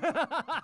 Ah!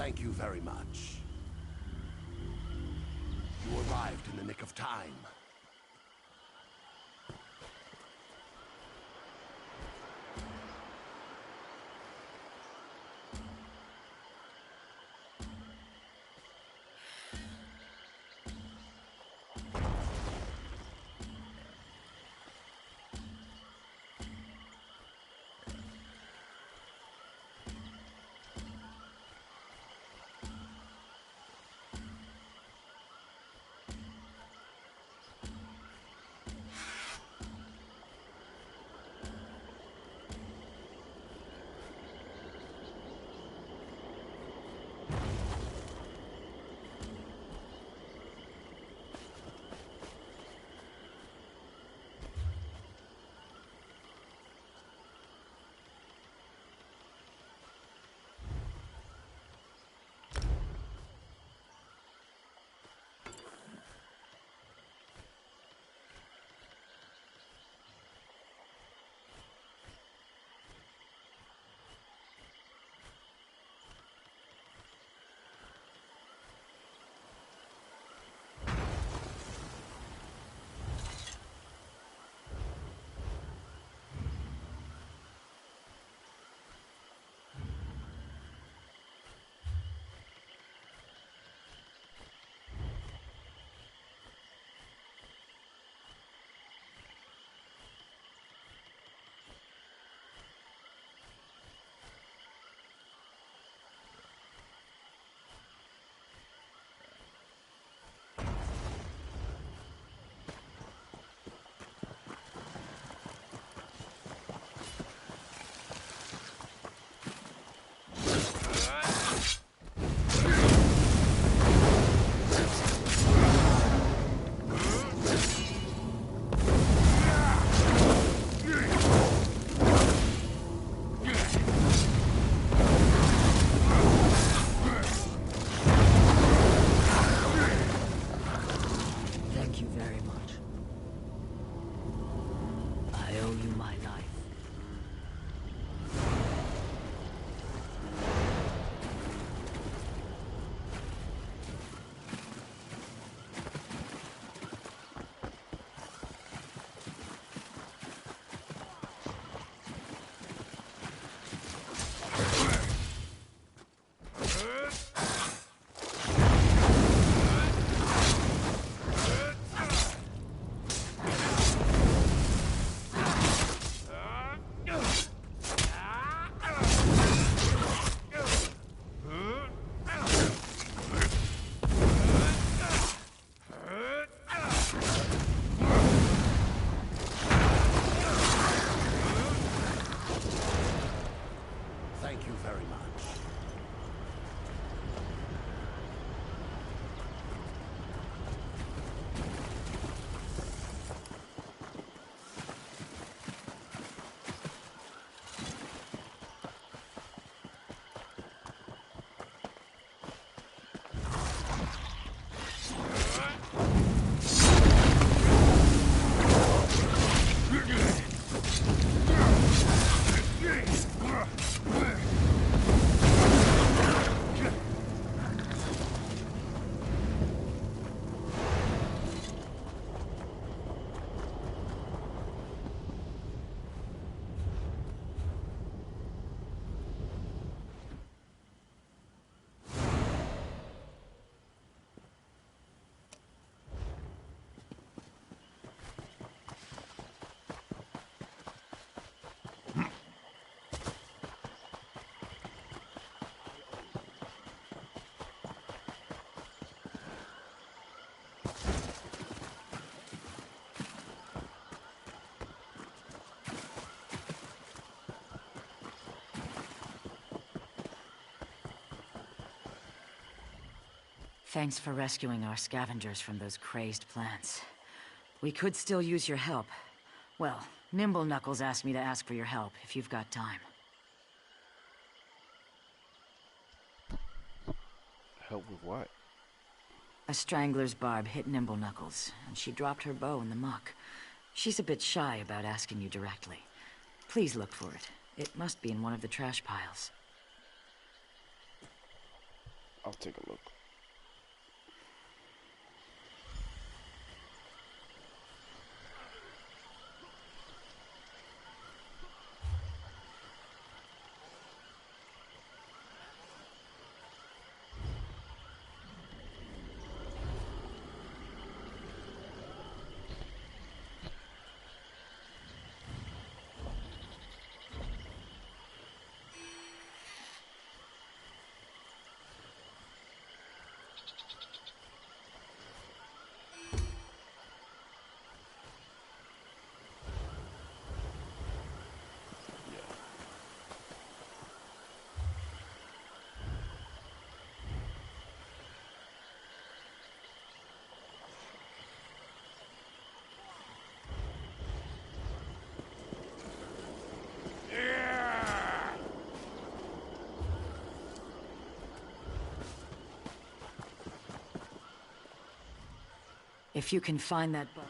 Thank you very much. You arrived in the nick of time. Thanks for rescuing our scavengers from those crazed plants. We could still use your help. Well, Nimble Knuckles asked me to ask for your help, if you've got time. Help with what? A strangler's barb hit Nimble Knuckles, and she dropped her bow in the muck. She's a bit shy about asking you directly. Please look for it. It must be in one of the trash piles. I'll take a look. If you can find that book.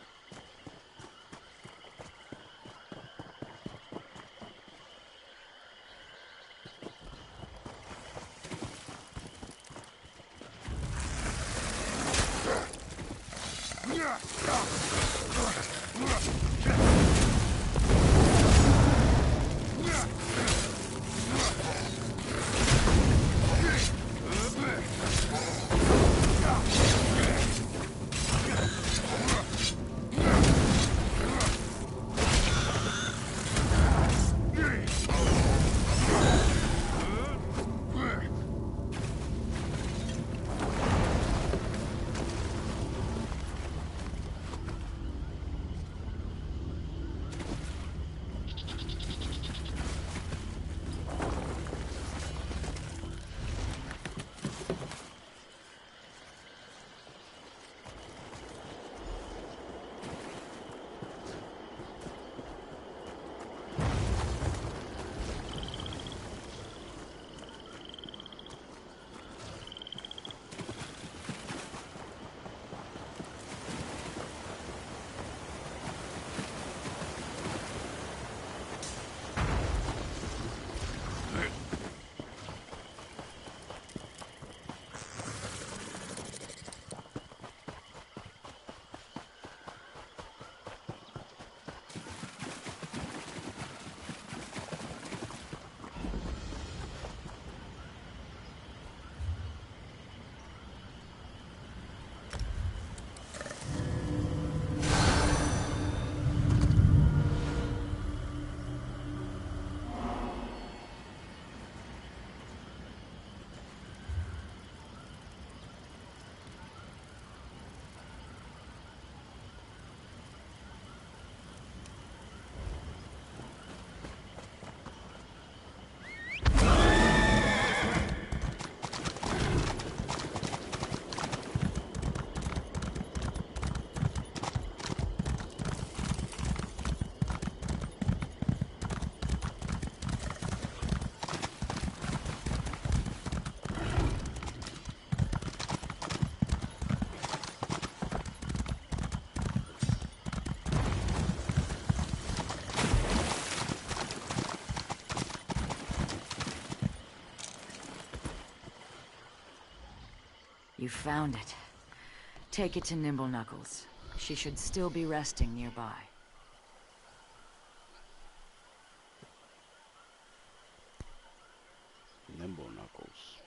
You found it. Take it to Nimble Knuckles. She should still be resting nearby. Nimble Knuckles.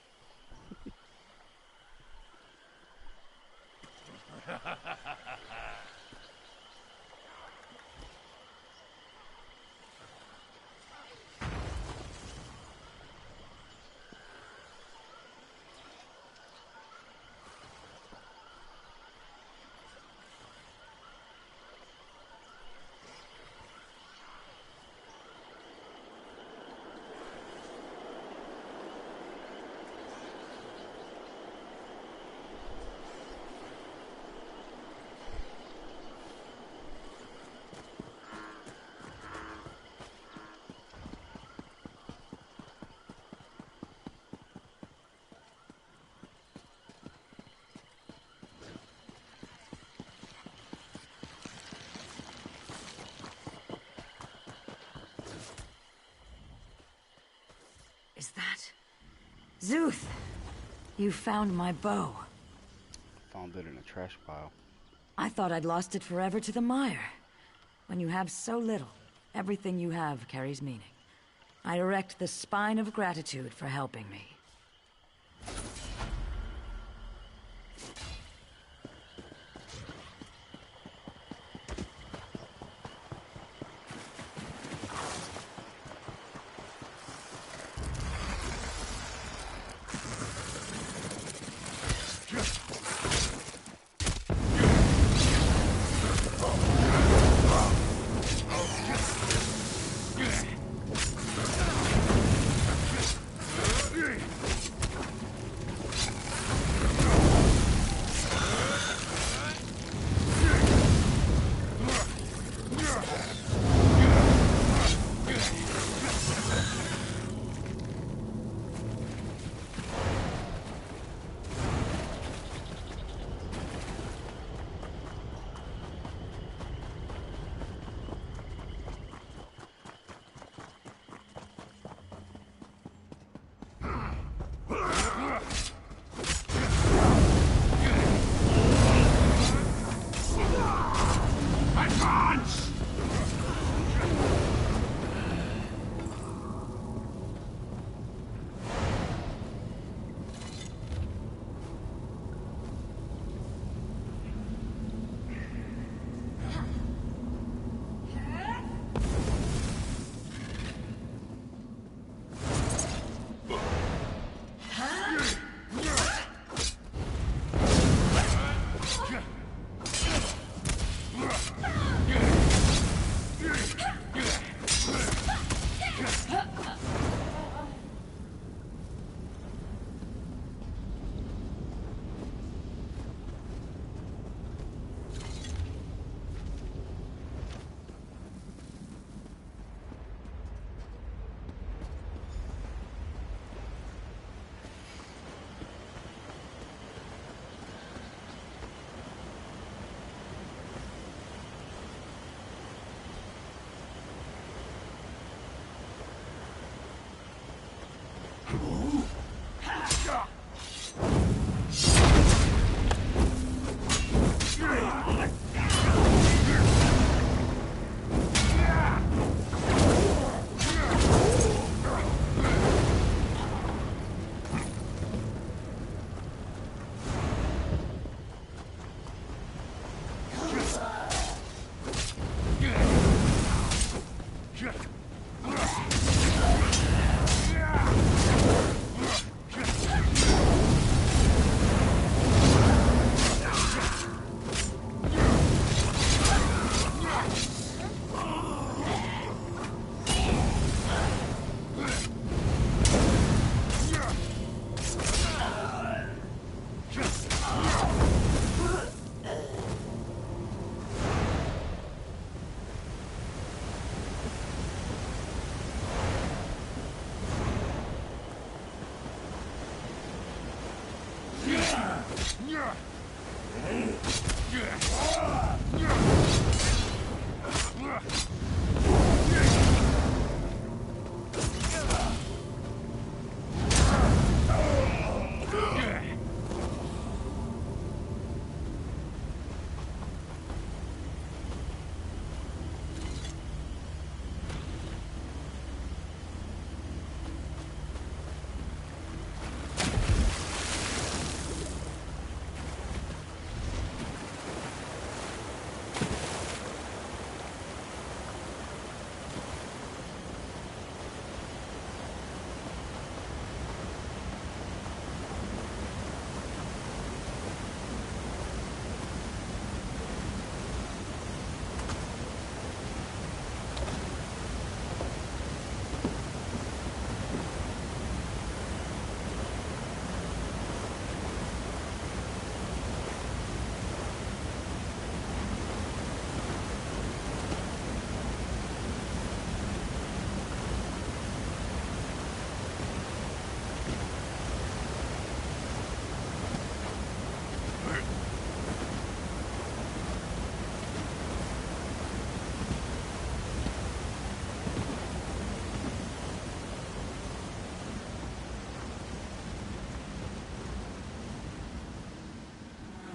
that? Zuth! You found my bow. Found it in a trash pile. I thought I'd lost it forever to the mire. When you have so little, everything you have carries meaning. I erect the spine of gratitude for helping me.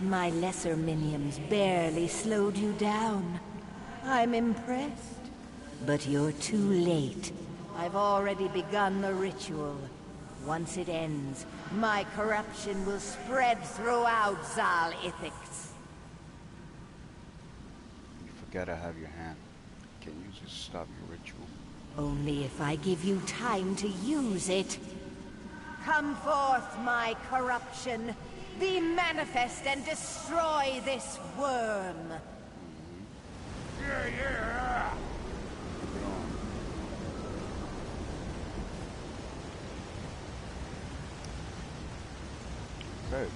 My lesser minions barely slowed you down. I'm impressed. But you're too late. I've already begun the ritual. Once it ends, my corruption will spread throughout Zal Ithix. You forget I have your hand. Can you just stop your ritual? Only if I give you time to use it. Come forth, my corruption. Be manifest and destroy this worm. Yeah. Okay.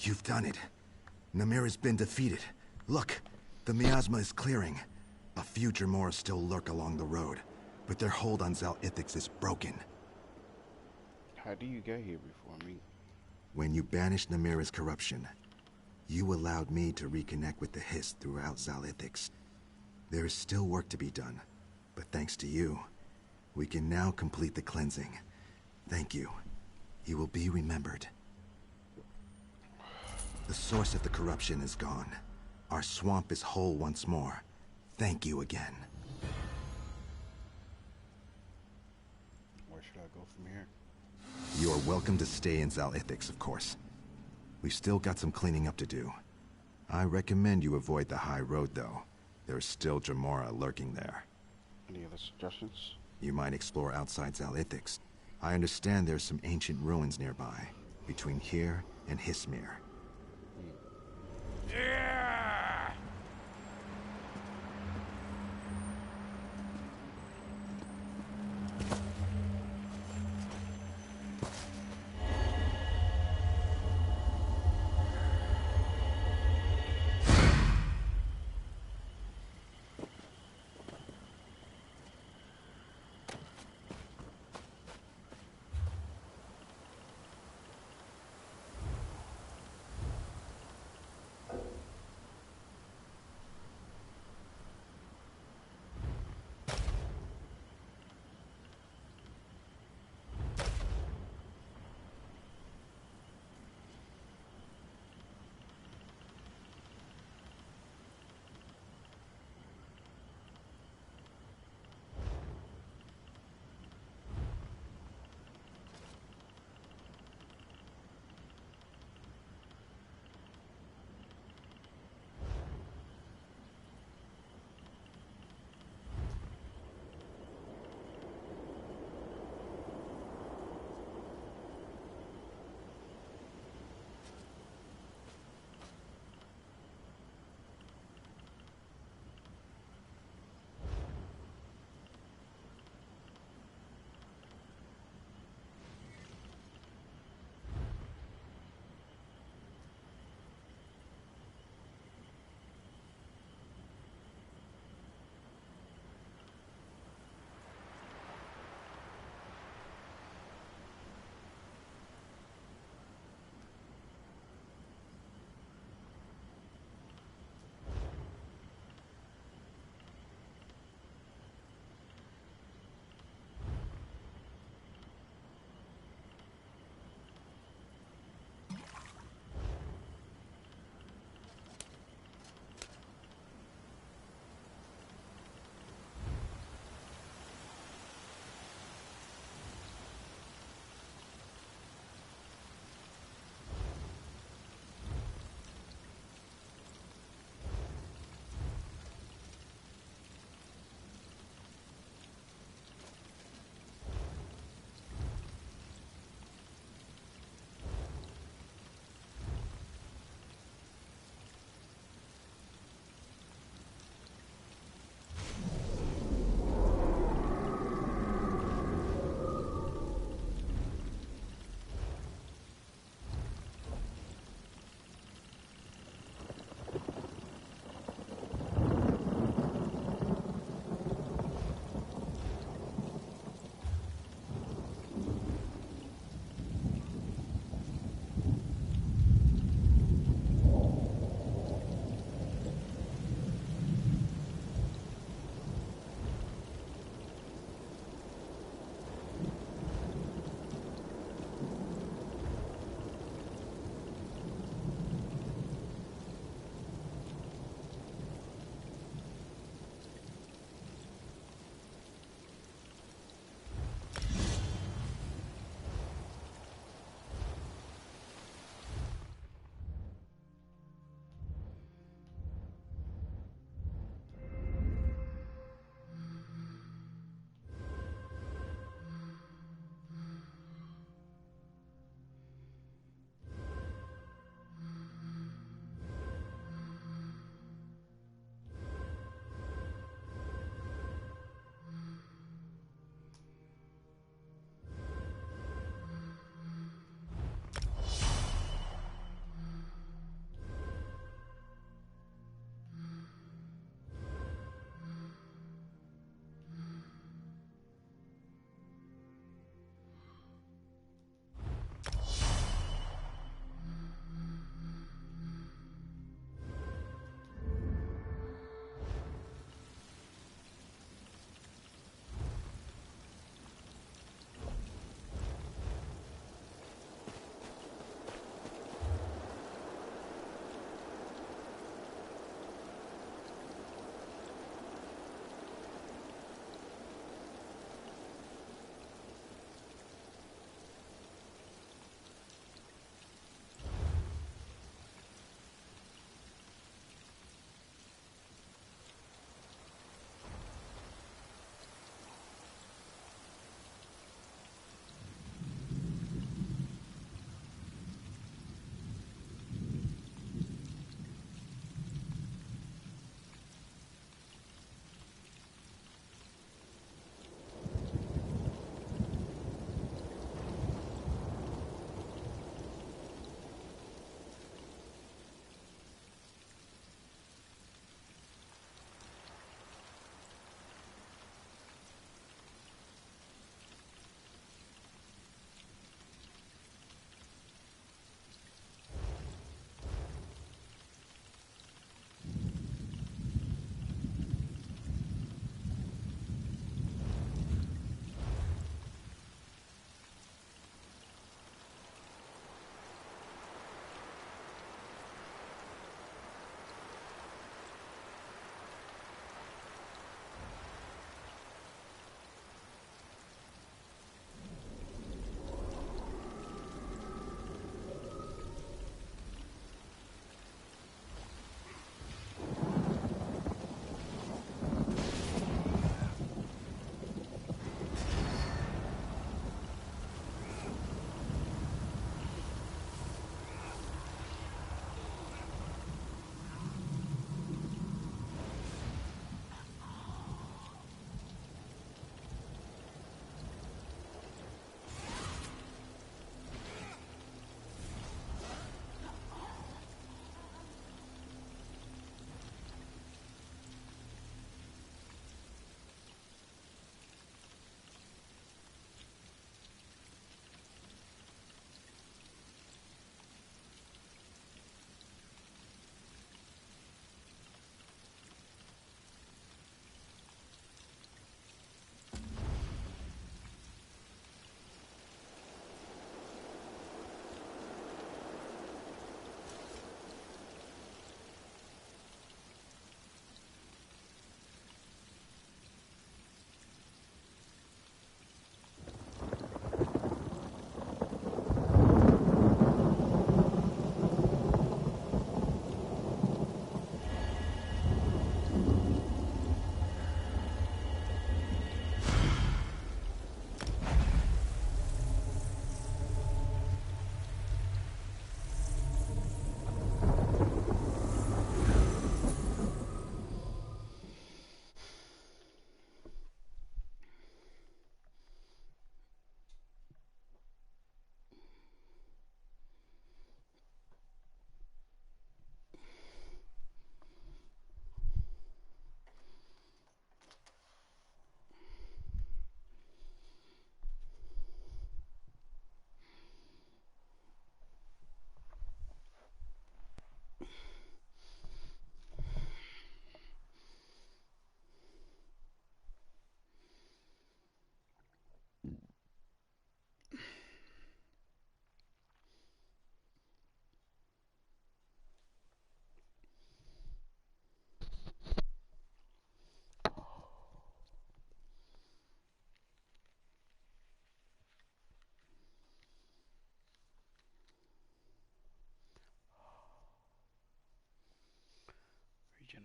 You've done it. Namir has been defeated. Look, the miasma is clearing. A few Dremora still lurk along the road, but their hold on Zal Ithix is broken. How do you get here before me? When you banished Namira's corruption, you allowed me to reconnect with the Hiss throughout Zal Ithix. There is still work to be done, but thanks to you, we can now complete the cleansing. Thank you. You will be remembered. The source of the corruption is gone. Our swamp is whole once more. Thank you again. Where should I go from here? You are welcome to stay in Zal Ithix, of course. We've still got some cleaning up to do. I recommend you avoid the high road, though. There's still Dremora lurking there. Any other suggestions? You might explore outside Zal Ithix. I understand there's some ancient ruins nearby, between here and Hismir.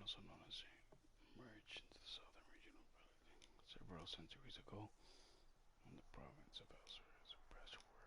also known as a merge into the southern region of Berlin. Several centuries ago, in the province of Elsewhere as a breastwork.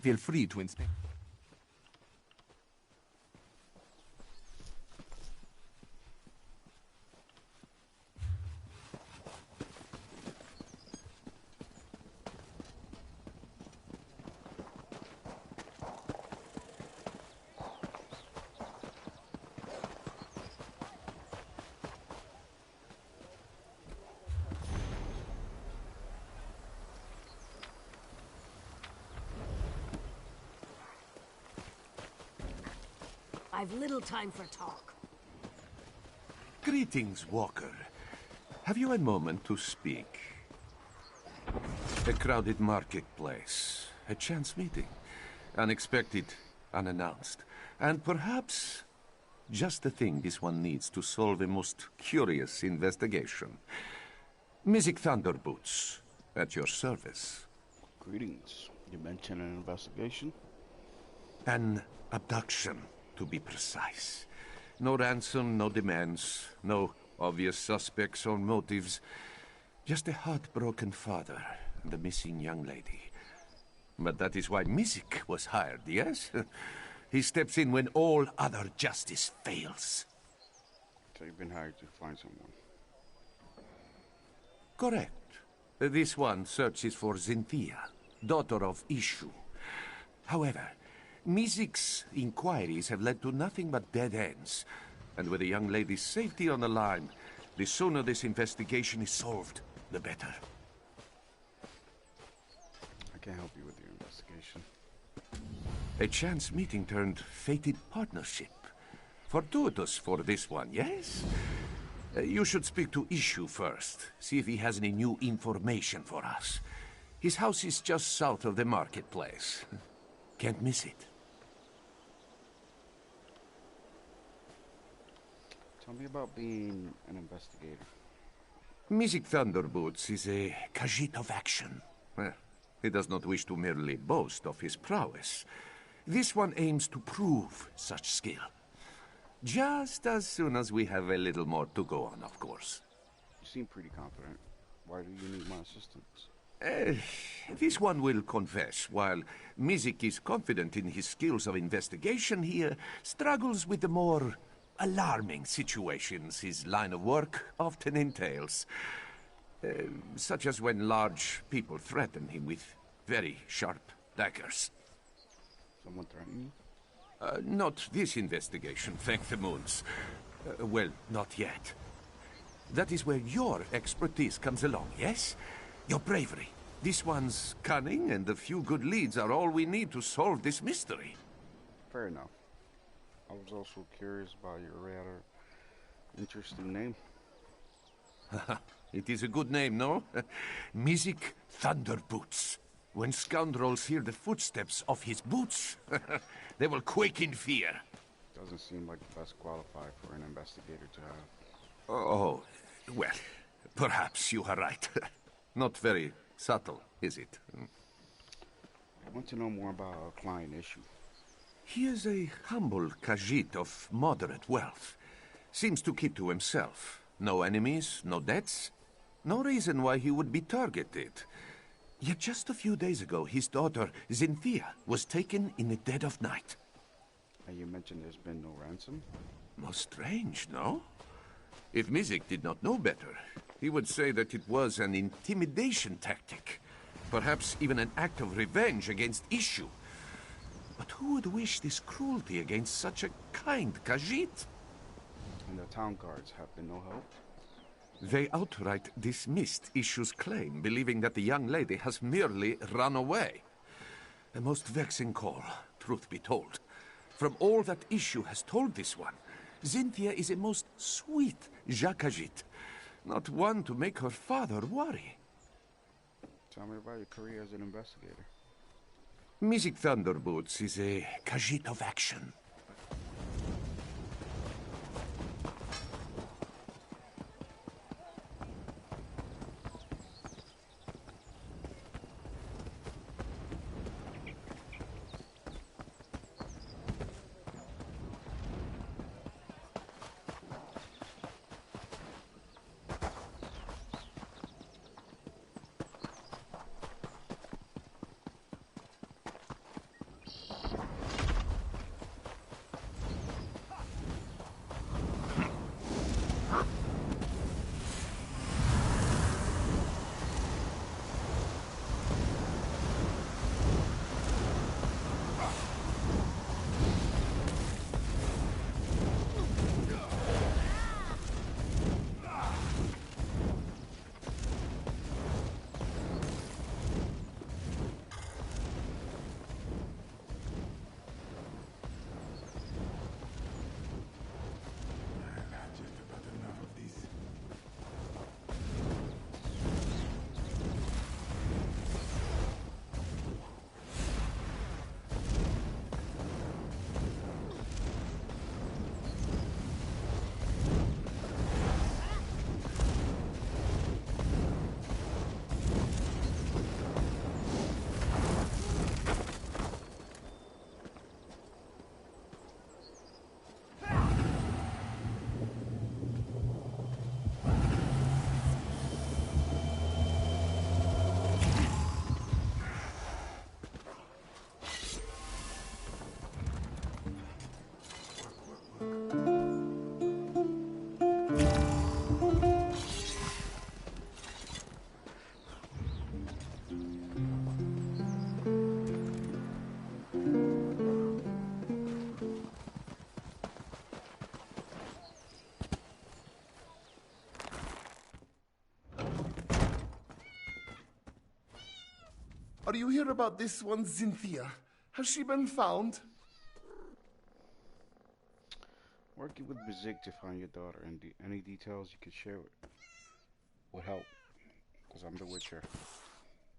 Feel free to inspect. I've little time for talk. Greetings, Walker. Have you a moment to speak? A crowded marketplace, a chance meeting, unexpected, unannounced, and perhaps just the thing this one needs to solve a most curious investigation. Mizik Thunderboots, at your service. Greetings. You mentioned an investigation? An abduction, to be precise. No ransom, no demands, no obvious suspects or motives. Just a heartbroken father and a missing young lady. But that is why Mizik was hired, yes? He steps in when all other justice fails. So you've been hired to find someone. Correct. This one searches for Xynthia, daughter of Ishu. However, Mizik's inquiries have led to nothing but dead ends. And with the young lady's safety on the line, the sooner this investigation is solved, the better. I can't help you with your investigation. A chance meeting turned fated partnership. Fortuitous for this one, yes? You should speak to Ishu first. See if he has any new information for us. His house is just south of the marketplace. Can't miss it. Tell me about being an investigator. Mizik Thunderboots is a Khajiit of action. Well, he does not wish to merely boast of his prowess. This one aims to prove such skill. Just as soon as we have a little more to go on, of course. You seem pretty confident. Why do you need my assistance? This one will confess, while Mizik is confident in his skills of investigation, he struggles with the more alarming situations his line of work often entails. Such as when large people threaten him with very sharp daggers. Someone threaten you? Not this investigation, thank the moons. Well, not yet. That is where your expertise comes along, yes? Your bravery. This one's cunning, and a few good leads are all we need to solve this mystery. Fair enough. I was also curious about your rather interesting name. It is a good name, no? Mizik Thunderboots. When scoundrels hear the footsteps of his boots, they will quake in fear. Doesn't seem like the best qualified for an investigator to have. Oh, well, perhaps you are right. Not very subtle, is it? I want to know more about our client issue. He is a humble Khajiit of moderate wealth. Seems to keep to himself. No enemies, no debts. No reason why he would be targeted. Yet just a few days ago, his daughter, Zinthia, was taken in the dead of night. And you mentioned there's been no ransom? Most strange, no? If Mizik did not know better, he would say that it was an intimidation tactic. Perhaps even an act of revenge against Ishu. But who would wish this cruelty against such a kind Khajiit? And the town guards have been no help? They outright dismissed Ishu's claim, believing that the young lady has merely run away. A most vexing call, truth be told. From all that Ishu has told this one, Zinthia is a most sweet Jakajit, not one to make her father worry. Tell me about your career as an investigator. Mizik Thunderboots is a Khajiit of action. Are you here about this one, Zinthia? Has she been found? Working with Mizik to find your daughter, and any details you could share would help, because I'm the Witcher.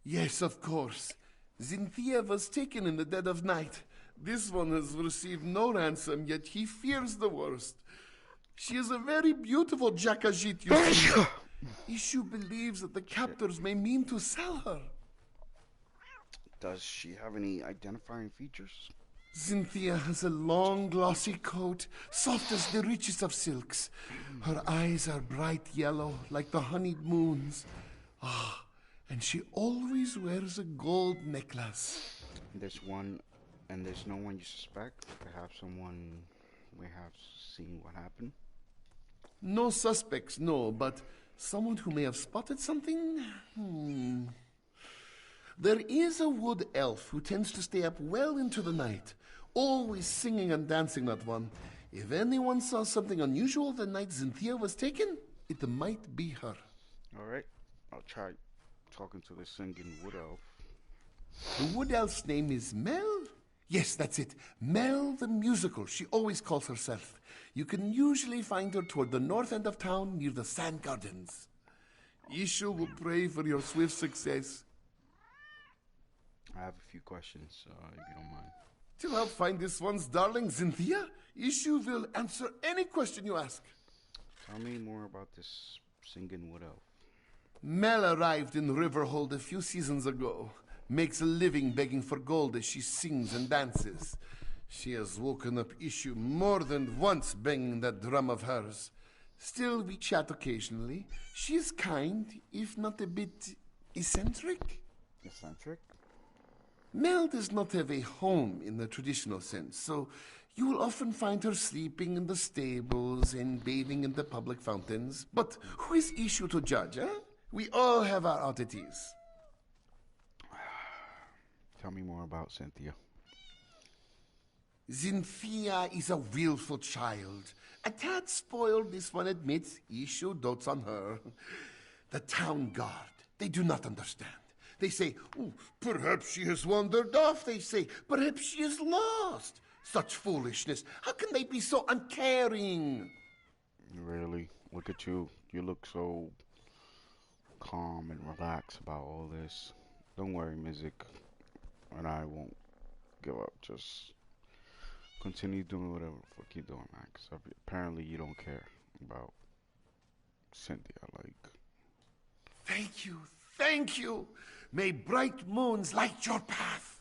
Yes, of course. Zinthia was taken in the dead of night. This one has received no ransom, yet he fears the worst. She is a very beautiful Jakajit, you see. Ishu believes that the captors may mean to sell her. Does she have any identifying features? Cynthia has a long, glossy coat, soft as the richest of silks. Her eyes are bright yellow, like the honeyed moons. Ah, and she always wears a gold necklace. There's no one you suspect. Perhaps someone may have seen what happened. No suspects, no, but someone who may have spotted something? There is a wood elf who tends to stay up well into the night, always singing and dancing, that one. If anyone saw something unusual the night Cynthia was taken, it might be her. Alright, I'll try talking to the singing wood elf. The wood elf's name is Mel? Yes, that's it. Mel the Musical, she always calls herself. You can usually find her toward the north end of town near the Sand Gardens. Ishu will pray for your swift success. I have a few questions, if you don't mind. To help find this one's darling Cynthia, Ishu will answer any question you ask. Tell me more about this singing wood elf. Mel arrived in Riverhold a few seasons ago. Makes a living begging for gold as she sings and dances. She has woken up Ishu more than once banging that drum of hers. Still, we chat occasionally. She is kind, if not a bit eccentric. Eccentric? Mel does not have a home in the traditional sense, so you will often find her sleeping in the stables and bathing in the public fountains. But who is Ishu to judge, eh? We all have our oddities. Tell me more about Cynthia. Cynthia is a willful child. A tad spoiled, this one admits. Ishu dotes on her. The town guard, they do not understand. They say, oh, perhaps she has wandered off, they say. Perhaps she is lost. Such foolishness. How can they be so uncaring? Really? Look at you. You look so calm and relaxed about all this. Don't worry, Mizik. And I won't give up. Just continue doing whatever the fuck you're doing, man. Because apparently you don't care about Cynthia, like. Thank you, thank you. May bright moons light your path.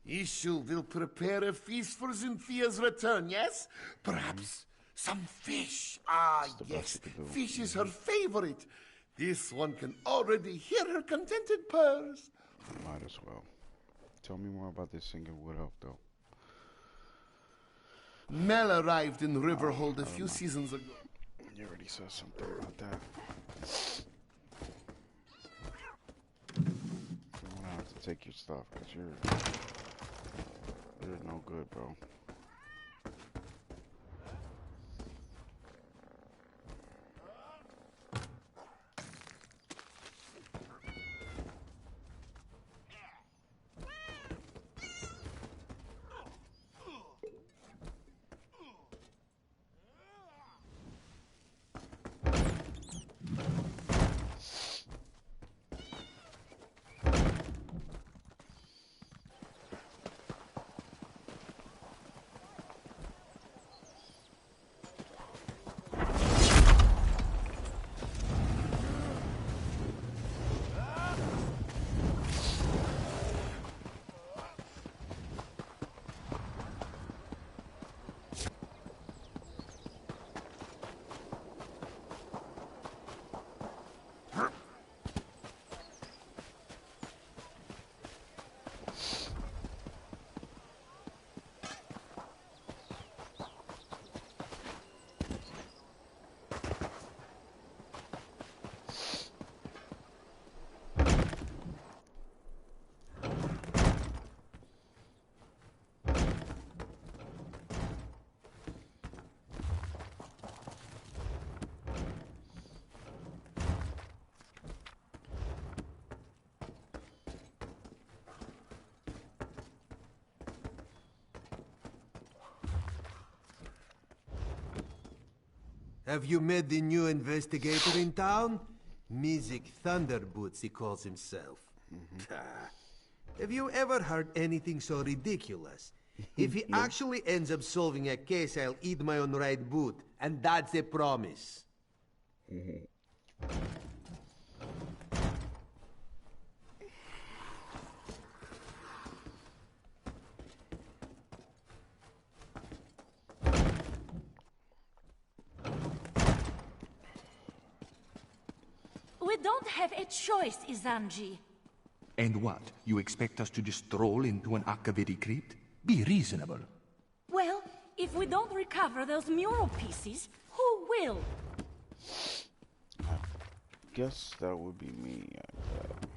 Ishu will prepare a feast for Cynthia's return, yes? Perhaps some fish. Ah, yes, fish is her favorite. This one can already hear her contented purrs. Might as well. Tell me more about this singing wood elf, though. Mel arrived in Riverhold a few seasons ago. You already said something about that. I'm gonna have to take your stuff, because you're no good, bro. Have you met the new investigator in town? Mizik Thunderboots, he calls himself. Have you ever heard anything so ridiculous? If he actually ends up solving a case, I'll eat my own right boot. And that's a promise. don't have a choice, Izanji. And what? You expect us to just stroll into an Akaviri crypt? Be reasonable. Well, if we don't recover those mural pieces, who will? Guess that would be me. I bet.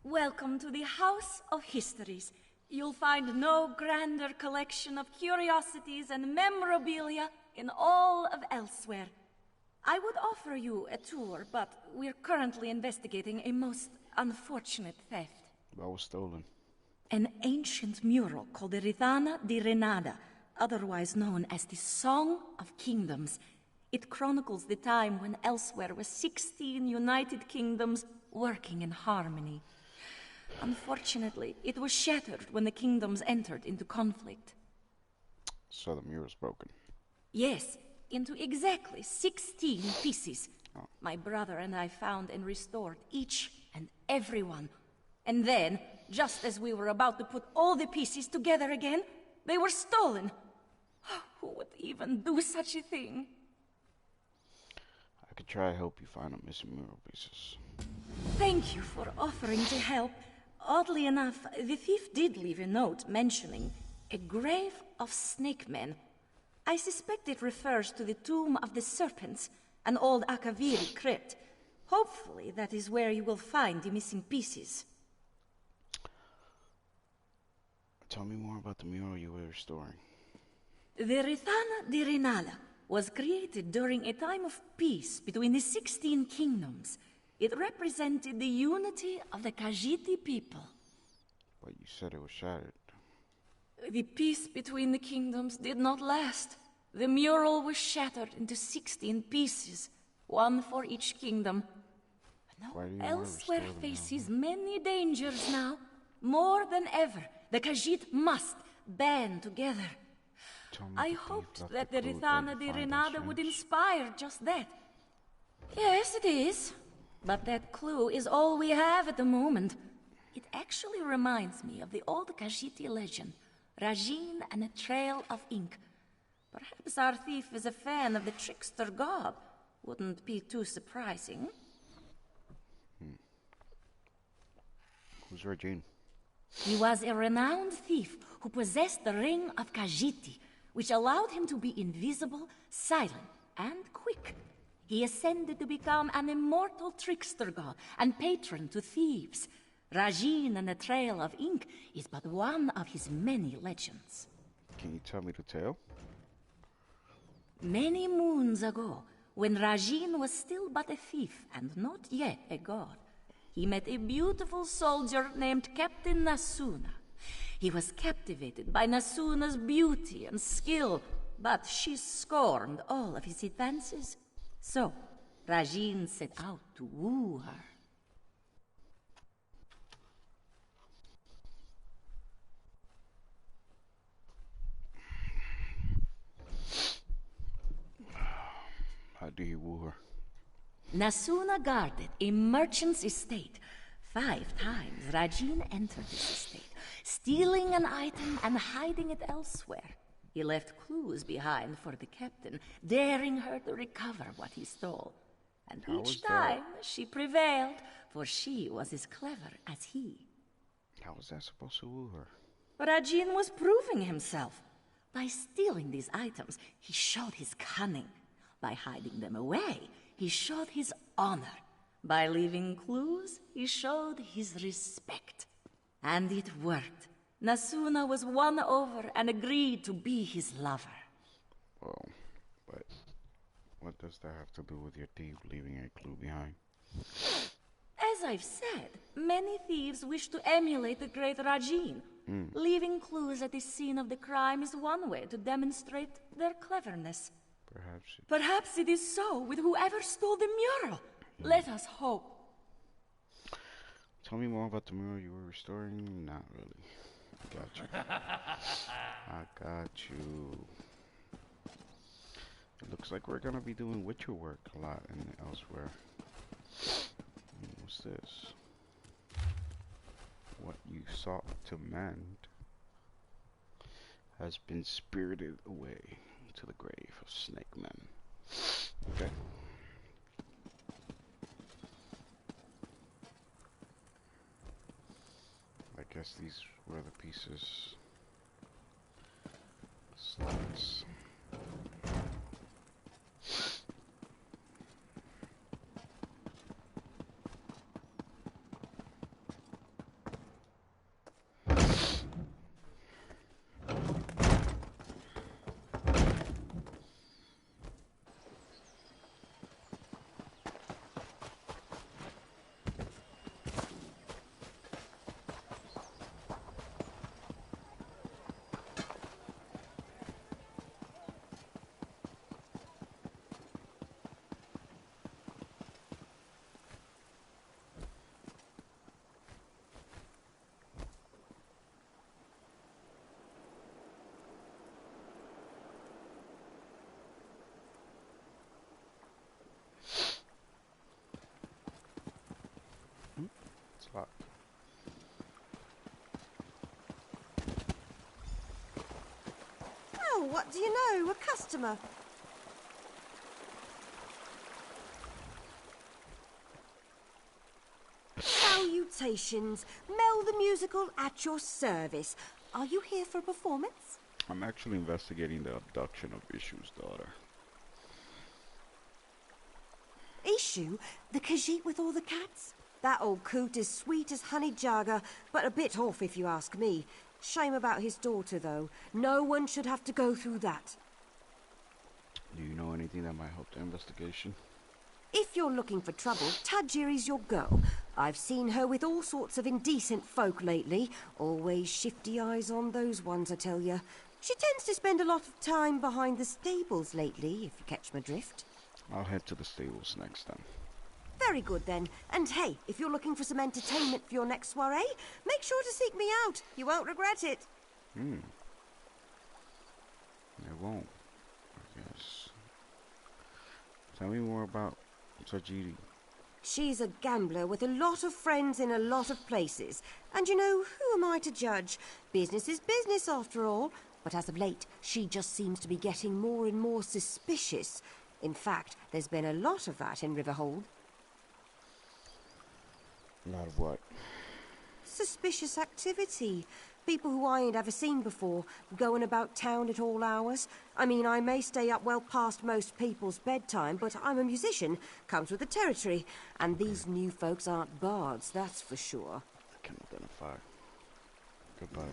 Welcome to the House of Histories. You'll find no grander collection of curiosities and memorabilia in all of Elsewhere. I would offer you a tour, but we're currently investigating a most unfortunate theft. That was stolen. An ancient mural called the Rithana di Renada, otherwise known as the Song of Kingdoms. It chronicles the time when Elsewhere was 16 united kingdoms working in harmony. Unfortunately, it was shattered when the kingdoms entered into conflict. So the mural's broken. Yes, into exactly 16 pieces. My brother and I found and restored each and every one. And then, just as we were about to put all the pieces together again, they were stolen. Who would even do such a thing? I could try to help you find the missing mural pieces. Thank you for offering to help. Oddly enough, the thief did leave a note mentioning a grave of snake men. I suspect it refers to the Tomb of the Serpents, an old Akaviri crypt. Hopefully that is where you will find the missing pieces. Tell me more about the mural you were restoring. The Rithana di Renala was created during a time of peace between the 16 kingdoms. It represented the unity of the Khajiiti people. But you said it was shattered. The peace between the kingdoms did not last. The mural was shattered into 16 pieces, one for each kingdom. Why do you Elsewhere want to restore the faces many dangers now. More than ever, the Khajiit must band together. I hoped that the Rithana di Renada would inspire just that. Yes, it is. But that clue is all we have at the moment. It actually reminds me of the old Khajiiti legend, Rajin and a Trail of Ink. Perhaps our thief is a fan of the trickster god. Wouldn't be too surprising. Who's Rajin? He was a renowned thief who possessed the Ring of Khajiiti, which allowed him to be invisible, silent, and quick. He ascended to become an immortal trickster god and patron to thieves. Rajin and the Trail of Ink is but one of his many legends. Can you tell me the tale? Many moons ago, when Rajin was still but a thief and not yet a god, he met a beautiful soldier named Captain Nasuna. He was captivated by Nasuna's beauty and skill, but she scorned all of his advances. So, Rajin set out to woo her. How do you woo her? Nasuna guarded a merchant's estate. 5 times Rajin entered this estate, stealing an item and hiding it elsewhere. He left clues behind for the captain, daring her to recover what he stole. And each time she prevailed, for she was as clever as he. How was that supposed to woo her? Rajin was proving himself. By stealing these items, he showed his cunning. By hiding them away, he showed his honor. By leaving clues, he showed his respect. And it worked. Nasuna was won over and agreed to be his lover. Well, but what does that have to do with your thief leaving a clue behind? As I've said, many thieves wish to emulate the great Rajin. Leaving clues at the scene of the crime is one way to demonstrate their cleverness. Perhaps it is so with whoever stole the mural. Let us hope. Tell me more about the mural you were restoring? Not really. I got you. I got you. It looks like we're gonna be doing Witcher work a lot and elsewhere. What's this? What you sought to mend has been spirited away to the grave of snake men. Okay. I guess these were the pieces. Slots. Locked. Oh, what do you know? A customer. Salutations. Mel the Musical at your service. Are you here for a performance? I'm actually investigating the abduction of Ishu's daughter. Ishu? The Khajiit with all the cats? That old coot is sweet as honey jagger, but a bit off if you ask me. Shame about his daughter, though. No one should have to go through that. Do you know anything that might help the investigation? If you're looking for trouble, Tajiri's your girl. I've seen her with all sorts of indecent folk lately. Always shifty eyes on those ones, I tell you. She tends to spend a lot of time behind the stables lately, if you catch my drift. I'll head to the stables next then. Very good then. And hey, if you're looking for some entertainment for your next soiree, make sure to seek me out. You won't regret it. I won't, I guess. Tell me more about Tajiri. She's a gambler with a lot of friends in a lot of places. And you know, who am I to judge? Business is business after all. But as of late, she just seems to be getting more and more suspicious. In fact, there's been a lot of that in Riverhold. A lot of what? Suspicious activity. People who I ain't ever seen before, going about town at all hours. I mean, I may stay up well past most people's bedtime, but I'm a musician. Comes with the territory. And these new folks aren't bards, that's for sure. I can identify. Goodbye.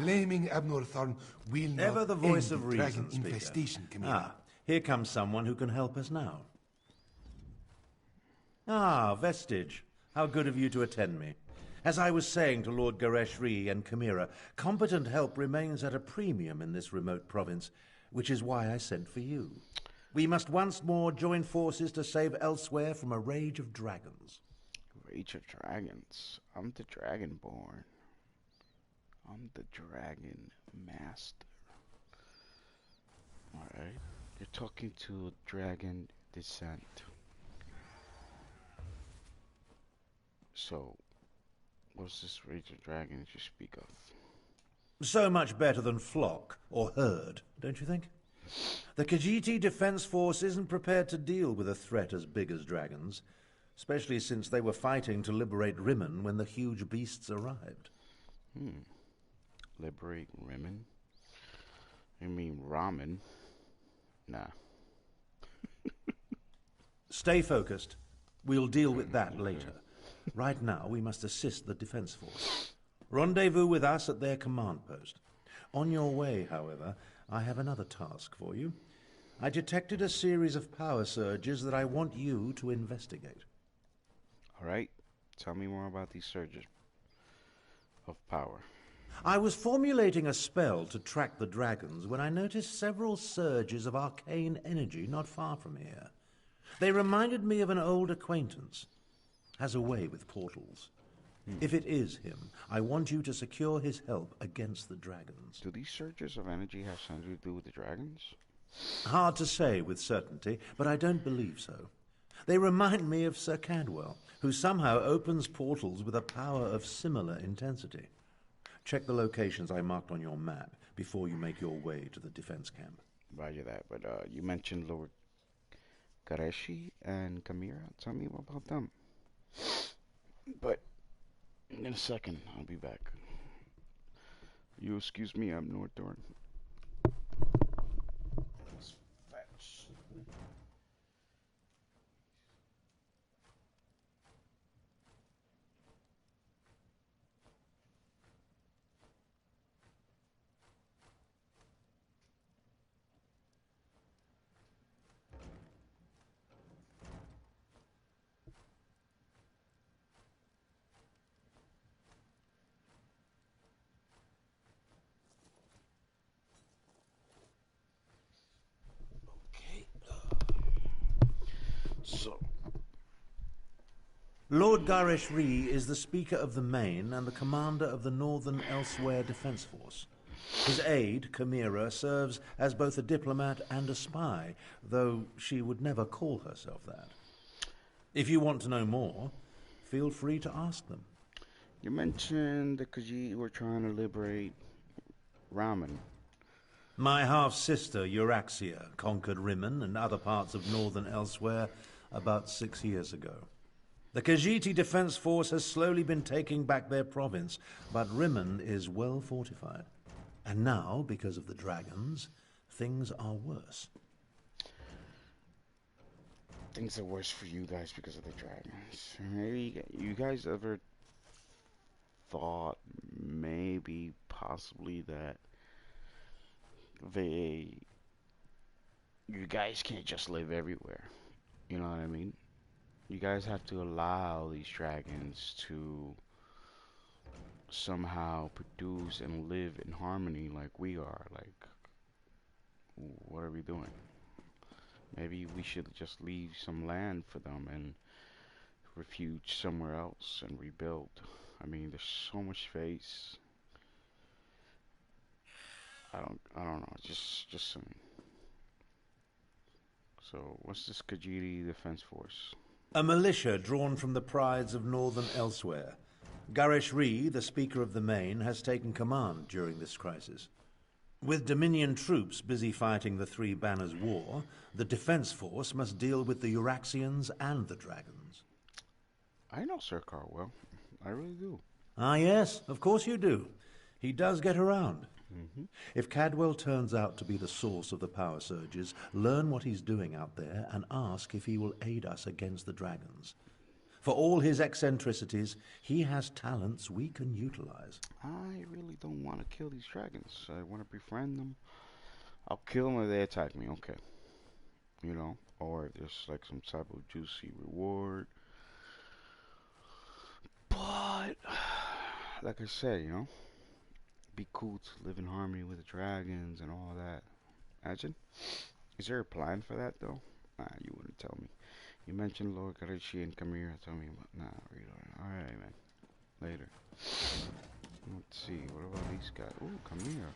Blaming Abnorthorn will not Ever the voice end of the dragon reason, speaker. infestation, Camilla. Ah, here comes someone who can help us now. Ah, Vestige. How good of you to attend me. As I was saying to Lord Gareshri and Chimera, competent help remains at a premium in this remote province, which is why I sent for you. We must once more join forces to save Elsewhere from a rage of dragons. Rage of dragons? I'm the Dragonborn. I'm the Dragon Master. Alright. You're talking to Dragon Descent. So, what's this Rage of Dragons you speak of? So much better than flock or herd, don't you think? The Khajiit Defense Force isn't prepared to deal with a threat as big as dragons, especially since they were fighting to liberate Rimmon when the huge beasts arrived. Liberate Rimmon? You mean ramen? Nah. Stay focused. We'll deal with that later. Right now, we must assist the Defense Force. Rendezvous with us at their command post. On your way, however, I have another task for you. I detected a series of power surges that I want you to investigate. Alright. Tell me more about these surges of power. I was formulating a spell to track the dragons when I noticed several surges of arcane energy not far from here. They reminded me of an old acquaintance. Has a way with portals. If it is him, I want you to secure his help against the dragons. Do these surges of energy have something to do with the dragons? Hard to say with certainty, but I don't believe so. They remind me of Sir Cadwell, who somehow opens portals with a power of similar intensity. Check the locations I marked on your map before you make your way to the defense camp. Roger that, but you mentioned Lord Gareshi and Chimera. Tell me about them. But in a second, I'll be back. You excuse me, I'm Northorn. Lord Gareshri is the Speaker of the Main and the Commander of the Northern Elsewhere Defense Force. His aide, Chimera, serves as both a diplomat and a spy, though she would never call herself that. If you want to know more, feel free to ask them. You mentioned the Khajiit were trying to liberate Ramen. My half-sister, Euraxia, conquered Rimmon and other parts of Northern Elsewhere about 6 years ago. The Khajiit Defense Force has slowly been taking back their province, but Rimmon is well fortified. And now, because of the dragons, things are worse. Things are worse for you guys because of the dragons. Maybe you guys ever thought maybe possibly that you guys can't just live everywhere. You know what I mean? You guys have to allow these dragons to somehow produce and live in harmony like we are. Like, what are we doing? Maybe we should just leave some land for them and refuge somewhere else and rebuild. I mean, there's so much space. I don't know. Just some. So, what's this Khajiit Defense Force? A militia drawn from the prides of Northern Elsewhere. Gareshri, the Speaker of the Main, has taken command during this crisis. With Dominion troops busy fighting the Three Banners War, the Defense Force must deal with the Euraxians and the dragons. I know Sir Carwell. I really do. Ah, yes, of course you do. He does get around. If Cadwell turns out to be the source of the power surges, learn what he's doing out there and ask if he will aid us against the dragons. For all his eccentricities, he has talents we can utilize. I really don't want to kill these dragons. I want to befriend them. I'll kill them if they attack me, okay. You know, or if there's like some type of juicy reward. But, like I said, you know, be cool to live in harmony with the dragons and all that. Imagine. Is there a plan for that, though? Nah, you wouldn't tell me. You mentioned Lord Karachi and Kamira. Tell me about... Nah, read on. Alright, man. Later. Let's see. What about these guys? Ooh, Kamira.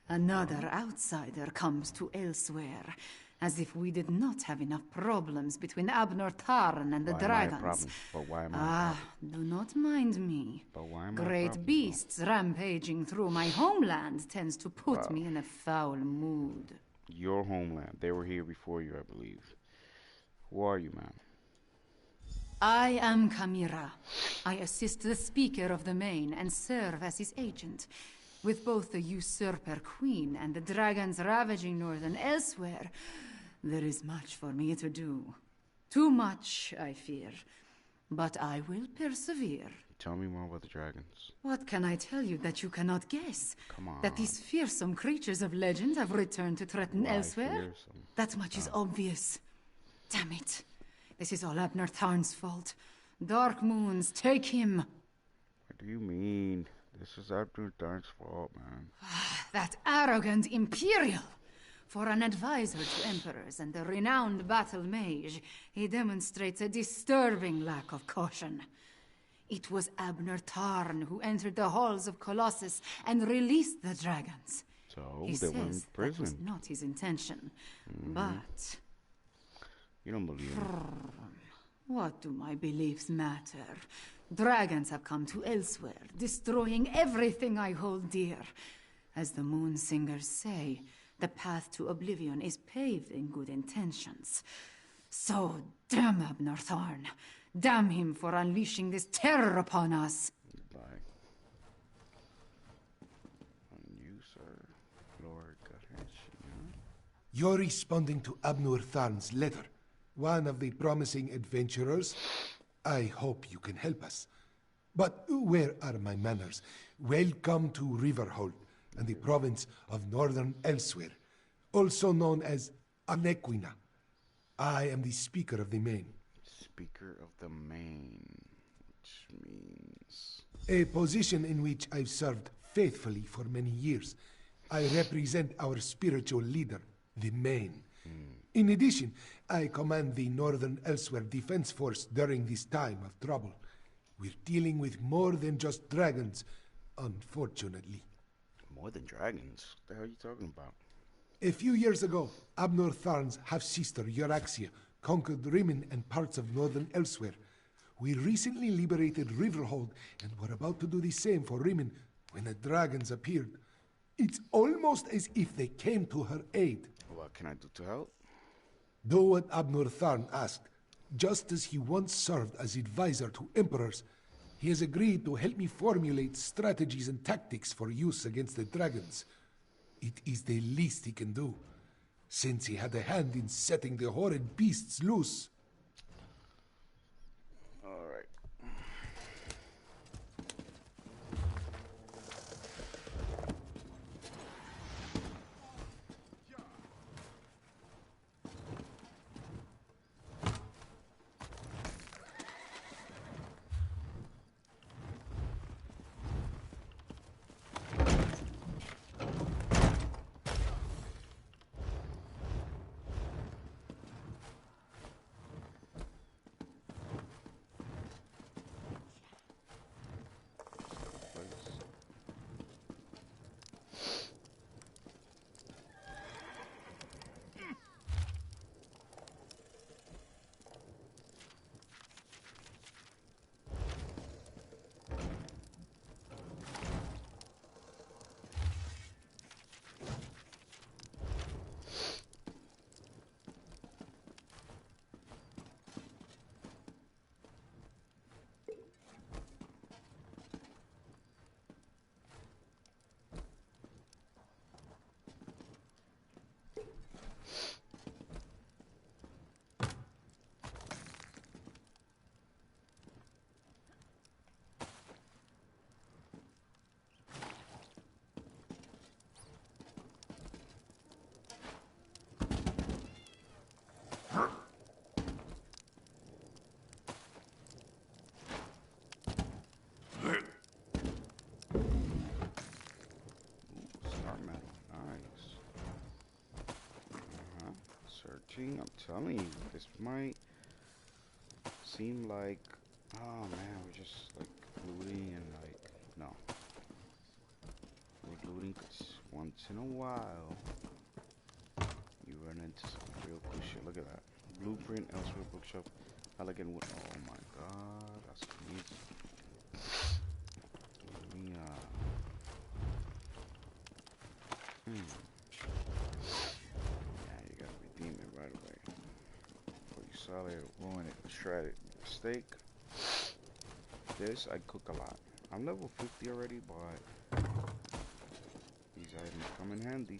Another outsider comes to Elsewhere, as if we did not have enough problems between Abnor Tarn and the dragons. But why am I do not mind me. But why am Great beasts rampaging through my homeland tends to put me in a foul mood. Your homeland. They were here before you, I believe. Who are you, ma'am? I am Kamira. I assist the Speaker of the Main and serve as his agent. With both the usurper queen and the dragons ravaging northern Elsewhere, there is much for me to do. Too much, I fear. But I will persevere. Tell me more about the dragons. What can I tell you that you cannot guess? Come on. That these fearsome creatures of legend have returned to threaten Elsewhere? Fearsome? That much is obvious. Damn it. This is all Abnor Tharn's fault. Dark Moons, take him. What do you mean? This is Abnor Tharn's fault, man. That arrogant Imperial! For an advisor to emperors and a renowned battle mage, he demonstrates a disturbing lack of caution. It was Abnor Tharn who entered the halls of Colossus and released the dragons. So He they went in says that prison. was not his intention. But You don't believe me. what do my beliefs matter? Dragons have come to Elsewhere, destroying everything I hold dear. As the Moon Singers say, the path to oblivion is paved in good intentions. So, damn Abnor Tharn. Damn him for unleashing this terror upon us. Bye. And you, sir, Lord Karachi. You're responding to Abnor Tharn's letter. One of the promising adventurers. I hope you can help us. But where are my manners? Welcome to Riverhold and the province of Northern Elsewhere, also known as Anequina. I am the Speaker of the Main. Speaker of the Main, which means... A position in which I've served faithfully for many years. I represent our spiritual leader, the Main. In addition, I command the Northern Elsewhere Defense Force during this time of trouble. We're dealing with more than just dragons, unfortunately. More than dragons? What the hell are you talking about? A few years ago, Abnor Tharn's half-sister, Euraxia, conquered Rimmon and parts of Northern Elsewhere. We recently liberated Riverhold, and were about to do the same for Rimmon when the dragons appeared. It's almost as if they came to her aid. What can I do to help? Do what Abnor Tharn asked. Just as he once served as advisor to emperors, he has agreed to help me formulate strategies and tactics for use against the dragons. It is the least he can do, since he had a hand in setting the horrid beasts loose. All right. watching. I'm telling you, this might seem like, oh man, we're just like looting and like, no. We're looting 'cause once in a while, you run into some real cool shit. Look at that. Blueprint, Elsewhere Bookshop, Elegant Wood. Oh my god, that's amazing. Let me, yeah, you gotta redeem it right away. Before you sell it, ruin it, shred it. Steak. This, I cook a lot. I'm level 50 already, but these items come in handy.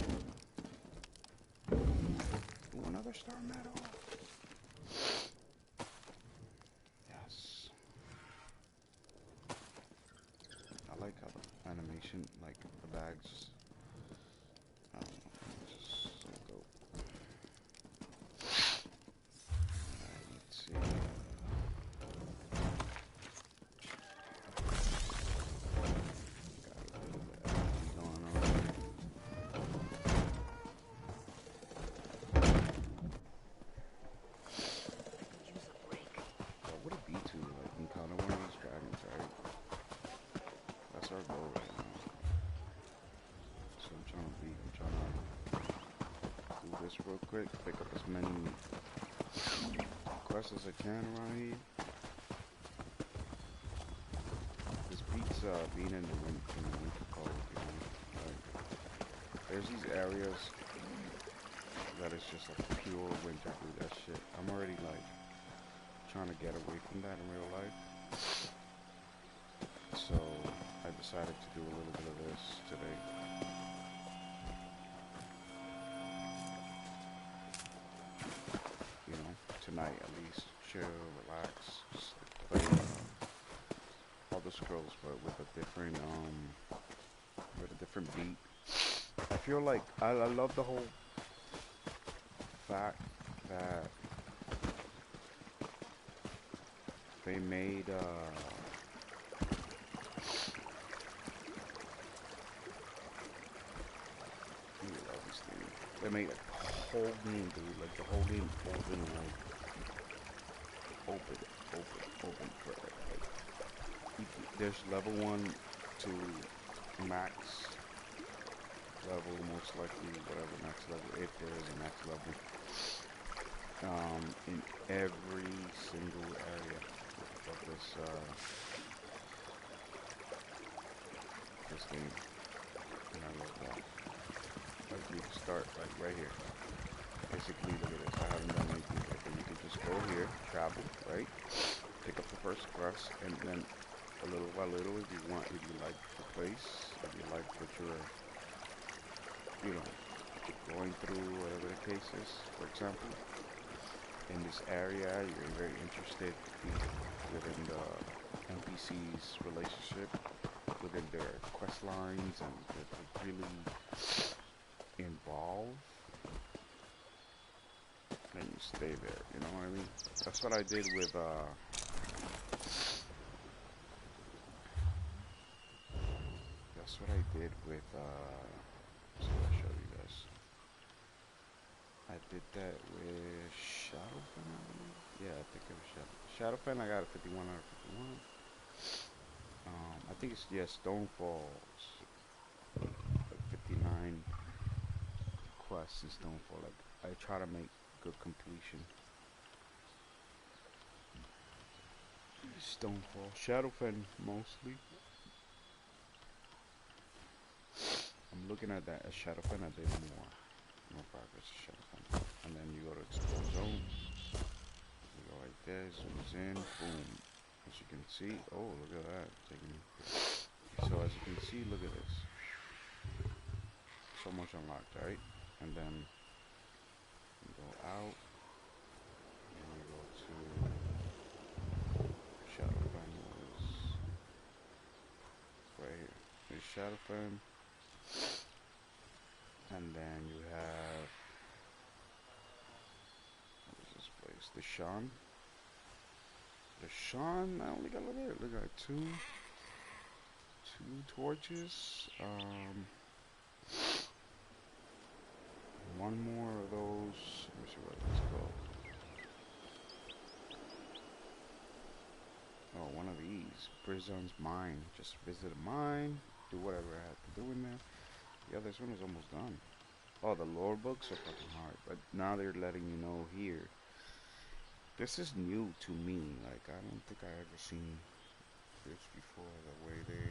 Ooh, another star medal. Yes. I like how the animation, like the bags, I don't know, it's just so dope. Alright, let's see. Got a little bit of everything going on. What would it be to like encounter one of these dragons, right? That's our goal right now. So I'm trying to do this real quick, pick up as many quests as I can around here. This beats being in the winter cold, you know. Like, there's these areas that is just like pure winter, dude. That shit. I'm already like trying to get away from that in real life. So I decided to do a little bit of this today. You know, tonight at least. Chill, relax, just like play all the scrolls, but with a different beat. I feel like I love the whole fact that they made they made a whole game, dude, like the whole game open for like there's level 1 to max level, most likely whatever next level, if there is a next level, in every single area of this game. And I love that. Like you can start like right here. Basically, look at this. I haven't done anything yet, but you can just go here, travel, right? Pick up the first quest, and then a little by little, if you want, if you like the place, if you like what you're, you know, going through, whatever the case is. For example, in this area, you're very interested within the NPC's relationship, within their quest lines, and they're really involved, and you stay there, you know what I mean? That's what I did with, so I'll show you guys. I did that with Shadowfen, I believe. Yeah, I think it was Shadowfen. I got a 51 out of 51. I think it's, yeah, Stonefalls. Like 59 quests in Stonefall. Like, I try to make good completion. Stonefall. Shadowfen, mostly. I'm looking at that as Shadowfen. I did more progress to Shadowfen. And then you go to Explore Zone. You go right there, zooms in, boom. As you can see, oh, look at that. So as you can see, look at this. So much unlocked, right? And then you go out, and you go to Shadowfen. Right here. There's Shadowfen. And then you have, what is this place? The Shan. The Shan, I only got, look at it, look at it, two torches, one more of those, let me see what it is. Brizon's mine. Just visit a mine, do whatever I have to do in there. Yeah, this one is almost done. Oh, the lore books are fucking hard, but now they're letting you know here. This is new to me. Like, I don't think I ever seen this before. The way they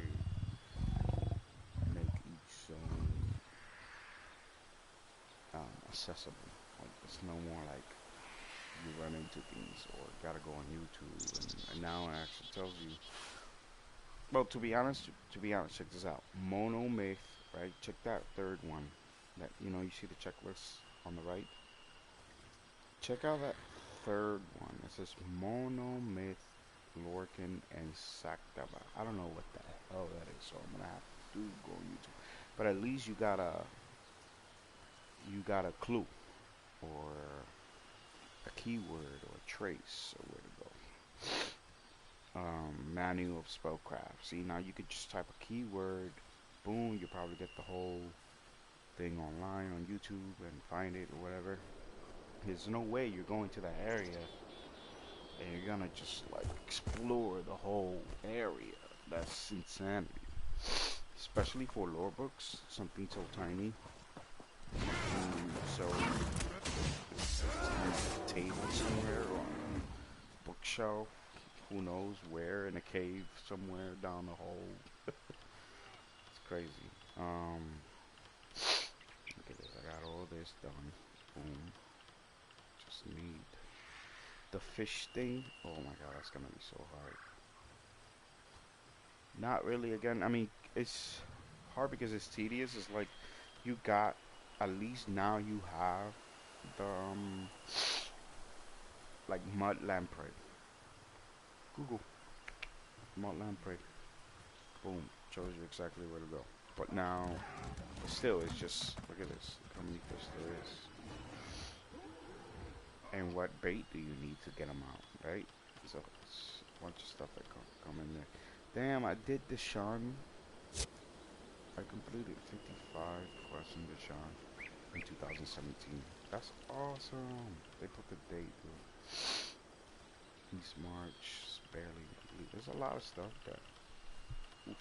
make each zone accessible. Like, it's no more like you run into things or gotta go on YouTube, and now it actually tells you. Well, to be honest, check this out. Monomyth, right? Check that third one. That, you know, you see the checklist on the right. Check out that third one. It says Monomyth, Lorcan, and Saktaba. I don't know what the hell that is, so I'm gonna have to go on YouTube. But at least you got a clue or a keyword or a trace of where to go. Manual of spellcraft. See, now you could just type a keyword, boom, you probably get the whole thing online on YouTube and find it or whatever. There's no way you're going to that area and you're gonna just like explore the whole area. That's insanity. Especially for lore books, something so tiny. So it's on a table somewhere or on a bookshelf. Who knows where, in a cave somewhere down the hole. It's crazy. Look at this. I got all this done. Boom. Just need the fish thing. Oh my god, that's gonna be so hard. Not really. Again, I mean, it's hard because it's tedious. It's like you got, at least now you have the like mud lamprey. Google mud lamprey. Boom, shows you exactly where to go. But now, still, it's just, look at this. Look how many fish there is. And what bait do you need to get them out, right? So it's a bunch of stuff that come in there. Damn, I did the Sean. I completed 55 quests in the Sean in 2017. That's awesome. They put the date to East March. Barely complete. There's a lot of stuff that, oof,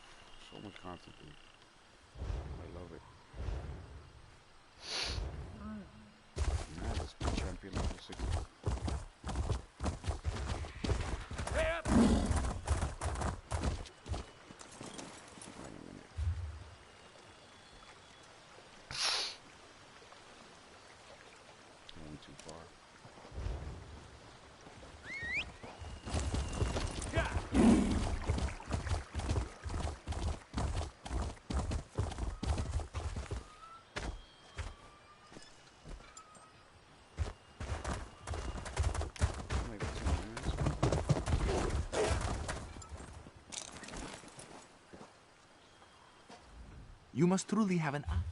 so much content, dude. I love it. Now let's be champion level 60. Wait a minute. Going too far. You must truly have an eye.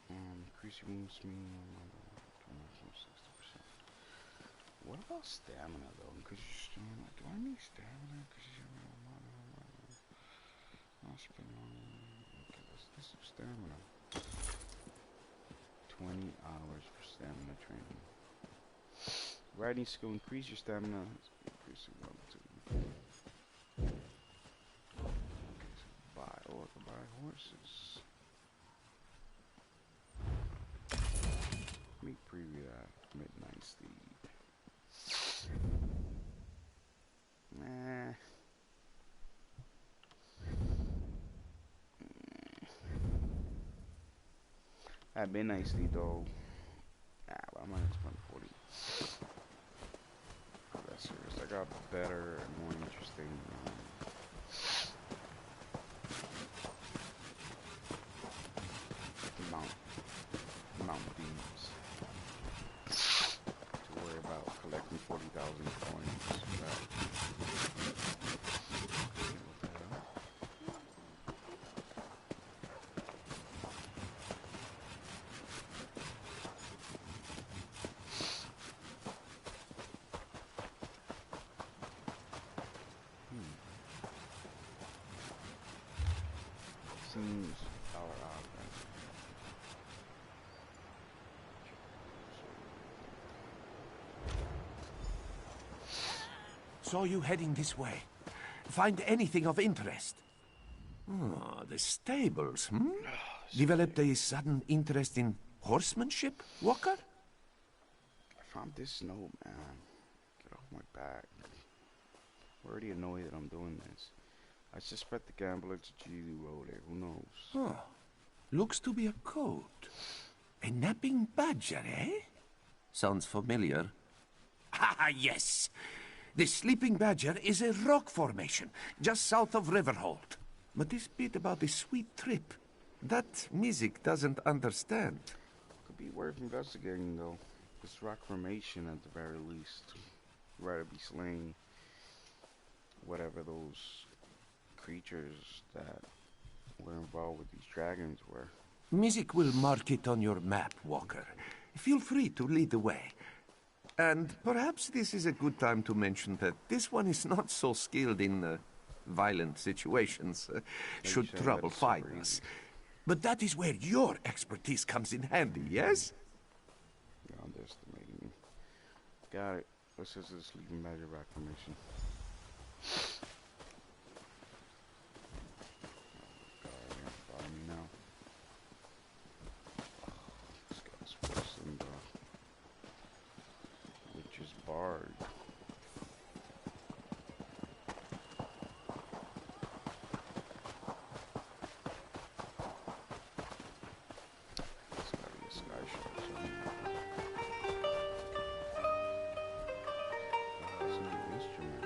Increase your wound speed. 60%. What about stamina though? Increase your stamina. Do I need stamina? Increase your okay, let's do some stamina. 20 hours for stamina training. Riding skill, increase your stamina. Increase your level 2. Or to buy horses. Let me preview that. Midnight Steed. Nah. At Midnight Steed though. Well, I might spend 40. That's serious. I got better and more interesting. Mount beams to worry about collecting 40,000 coins. Seems our saw you heading this way. Find anything of interest? Oh, the stables, hmm? Developed a sudden interest in horsemanship, Walker? I found this note, man. Get off my back. I'm already annoyed that I'm doing this. I suspect the gambler Geely wrote it. Who knows? Oh, looks to be a code. A napping badger, eh? Sounds familiar. Ah, yes. The sleeping badger is a rock formation just south of Riverhold. But this bit about the sweet trip, that Mizik doesn't understand. Could be worth investigating, though. This rock formation, at the very least. Rather be slaying whatever those creatures that were involved with these dragons were. Mizik will mark it on your map, Walker. Feel free to lead the way. And perhaps this is a good time to mention that this one is not so skilled in violent situations, should trouble find us. But that is where your expertise comes in handy, yes? You're underestimating me. Got it. This is the sleeping badger rock formation. Bard. There's gotta be a sky shark somewhere. That's an instrument.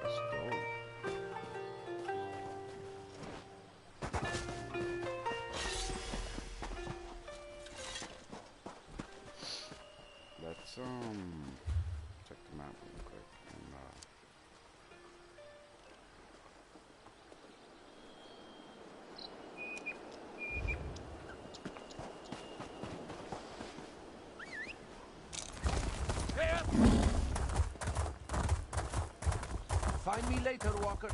Let's go. Let's check the map real quick and Find me later, Walker.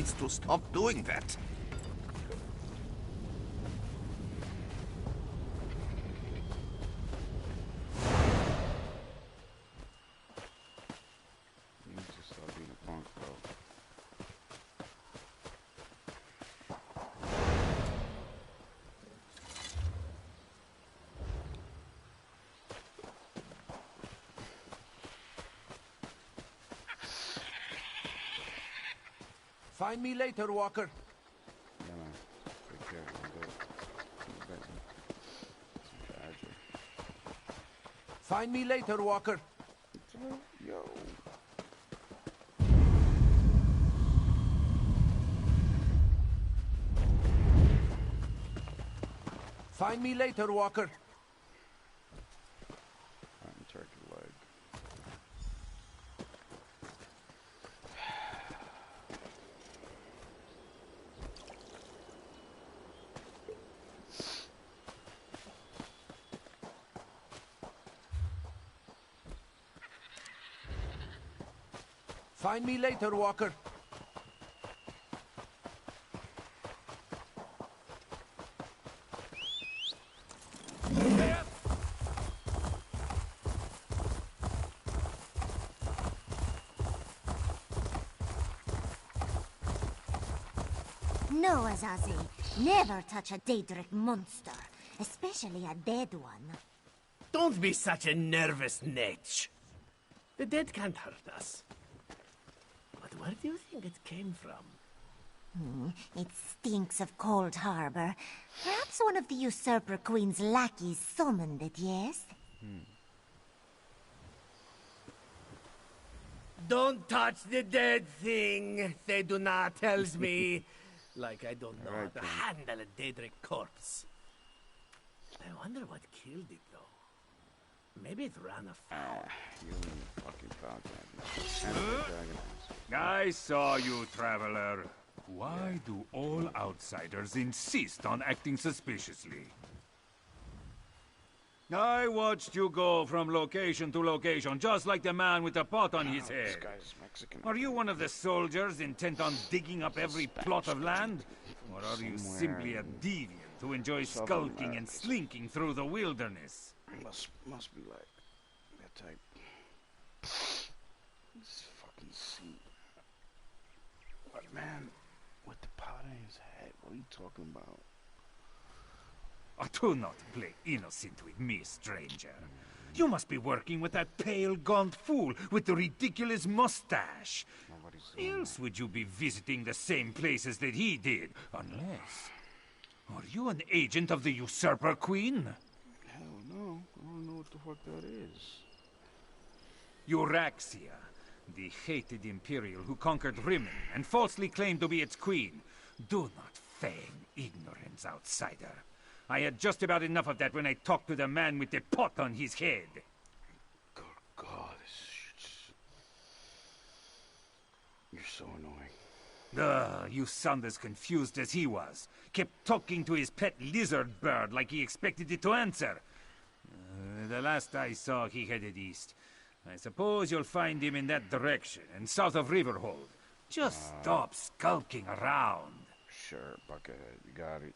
needs to stop doing that. You need to stop being a punk, bro. Find me later, Walker. Yeah, man. Take care. I'm good. Find me later, Walker. Yo. Find me later, Walker. I'm turkey leg. Find me later, Walker. No, Azazi. Never touch a Daedric monster, especially a dead one. Don't be such a nervous netch. The dead can't hurt us. But where do you think it came from? It stinks of Cold Harbor. Perhaps one of the Usurper Queen's lackeys summoned it, yes? Don't touch the dead thing, Theduna tells me. Like I don't know how to handle a Daedric corpse. I wonder what killed it, though. Maybe it ran afoul. You and your fucking falcon. And the dragon ass. I saw you, traveler. Why do all outsiders insist on acting suspiciously? I watched you go from location to location, just like the man with the pot on his head. This guy's Mexican. Are you one of the soldiers intent on digging up every plot of land? Or are you simply a deviant who enjoys skulking and slinking through the wilderness? Must be like that type. This fucking seat. What man with the pot in his head? What are you talking about? Do not play innocent with me, stranger. You must be working with that pale, gaunt fool with the ridiculous mustache. Else would you be visiting the same places that he did? Unless... Are you an agent of the Usurper Queen? Hell no. I don't know what the fuck that is. Euraxia, the hated Imperial who conquered Rimmon and falsely claimed to be its queen. Do not feign ignorance, outsider. I had just about enough of that when I talked to the man with the pot on his head. Good God, you're so annoying. You sound as confused as he was. Kept talking to his pet lizard bird like he expected it to answer. The last I saw, he headed east. I suppose you'll find him in that direction, and south of Riverhold. Just stop skulking around. Sure, Buckethead, you got it.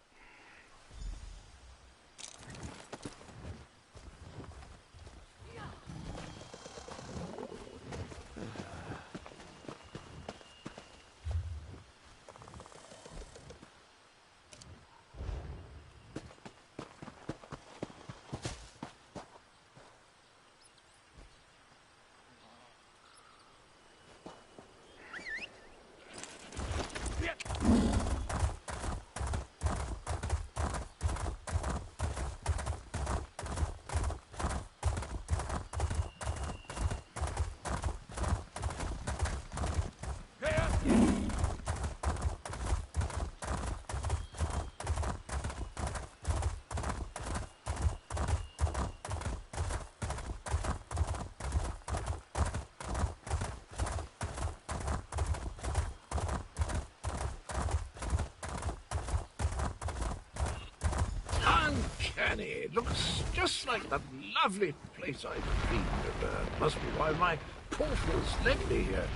Uncanny. It looks just like that lovely place I've been to. Must be why my portals led me here.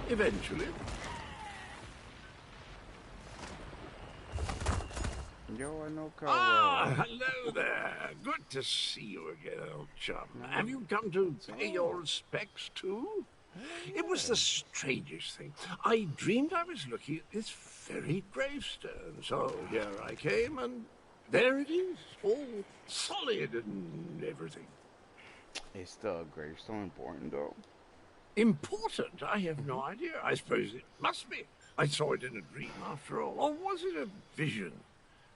Eventually. Yo, I know Ah, Caldwell. hello there. Good to see you again, old chum. Have you come to pay your respects too? It was the strangest thing. I dreamed I was looking at this very gravestone, so here I came, and there it is, all solid and everything. Is the gravestone important, though? Important? I have no idea. I suppose it must be. I saw it in a dream, after all. Or was it a vision?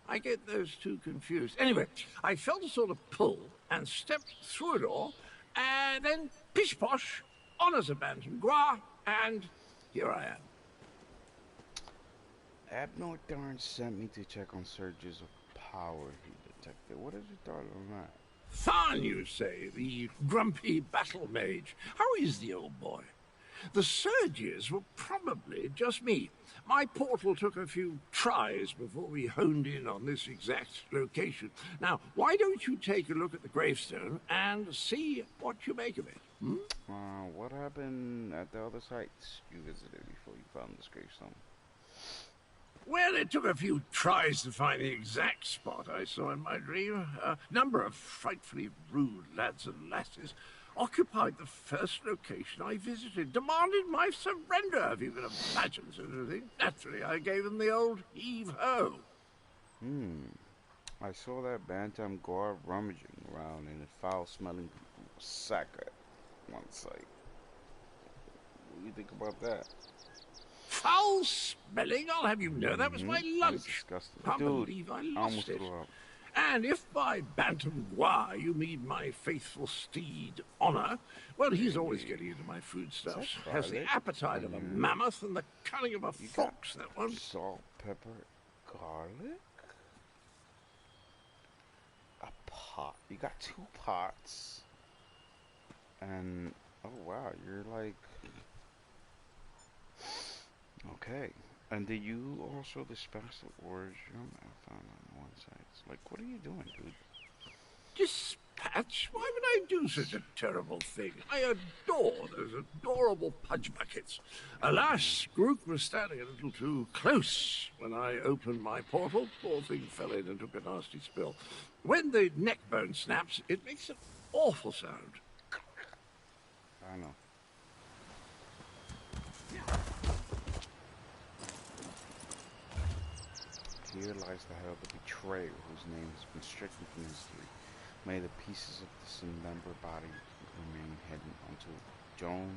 I get those two confused. Anyway, I felt a sort of pull and stepped through it all, and then pish-posh, honours a Bantam Gua, and here I am. Abnor Darn sent me to check on surges of power he detected. What is your thought on that? Tharn, you say, the grumpy battle mage. How is the old boy? The surges were probably just me. My portal took a few tries before we honed in on this exact location. Now, why don't you take a look at the gravestone and see what you make of it? Hmm? What happened at the other sites you visited before you found this gravestone? Well, it took a few tries to find the exact spot I saw in my dream. A number of frightfully rude lads and lasses occupied the first location I visited, demanded my surrender, if you can imagine such a thing. Naturally, I gave them the old heave-ho. I saw that Bantam guard rummaging around in a foul-smelling sack at one site. What do you think about that? Foul smelling, I'll have you know, that was my lunch. Disgusting. Can't Dude, believe I I lost almost it. threw up. And if by Bantam Gua you mean my faithful steed, Honor, well, he's always getting into my foodstuffs. Has the appetite of a mammoth and the cunning of a fox, that one. Salt, pepper, garlic? A pot. You got 2 pots. And, oh wow, you're like... Okay. And did you also dispense the origin I found on one side? It's like, what are you doing, dude? Dispatch? Why would I do such a terrible thing? I adore those adorable pudge buckets. Alas, Grook was standing a little too close when I opened my portal. Poor thing fell in and took a nasty spill. When the neck bone snaps, it makes an awful sound. I know. Here lies the head of the betrayer whose name has been stricken from history. May the pieces of the dismembered body remain hidden until Joan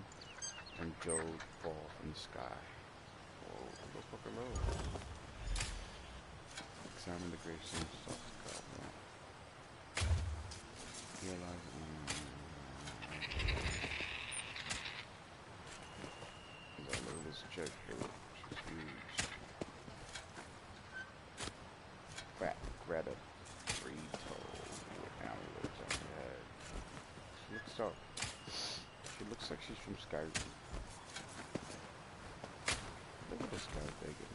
and Jode fall from the sky. Whoa, look, hello. Examine the gravestone stuff. Here lies... Look at this check here. She's huge. Fat Greta, 3-toed amulets on her head. She looks dark. She looks like she's from Skyrim. Look at this guy begging,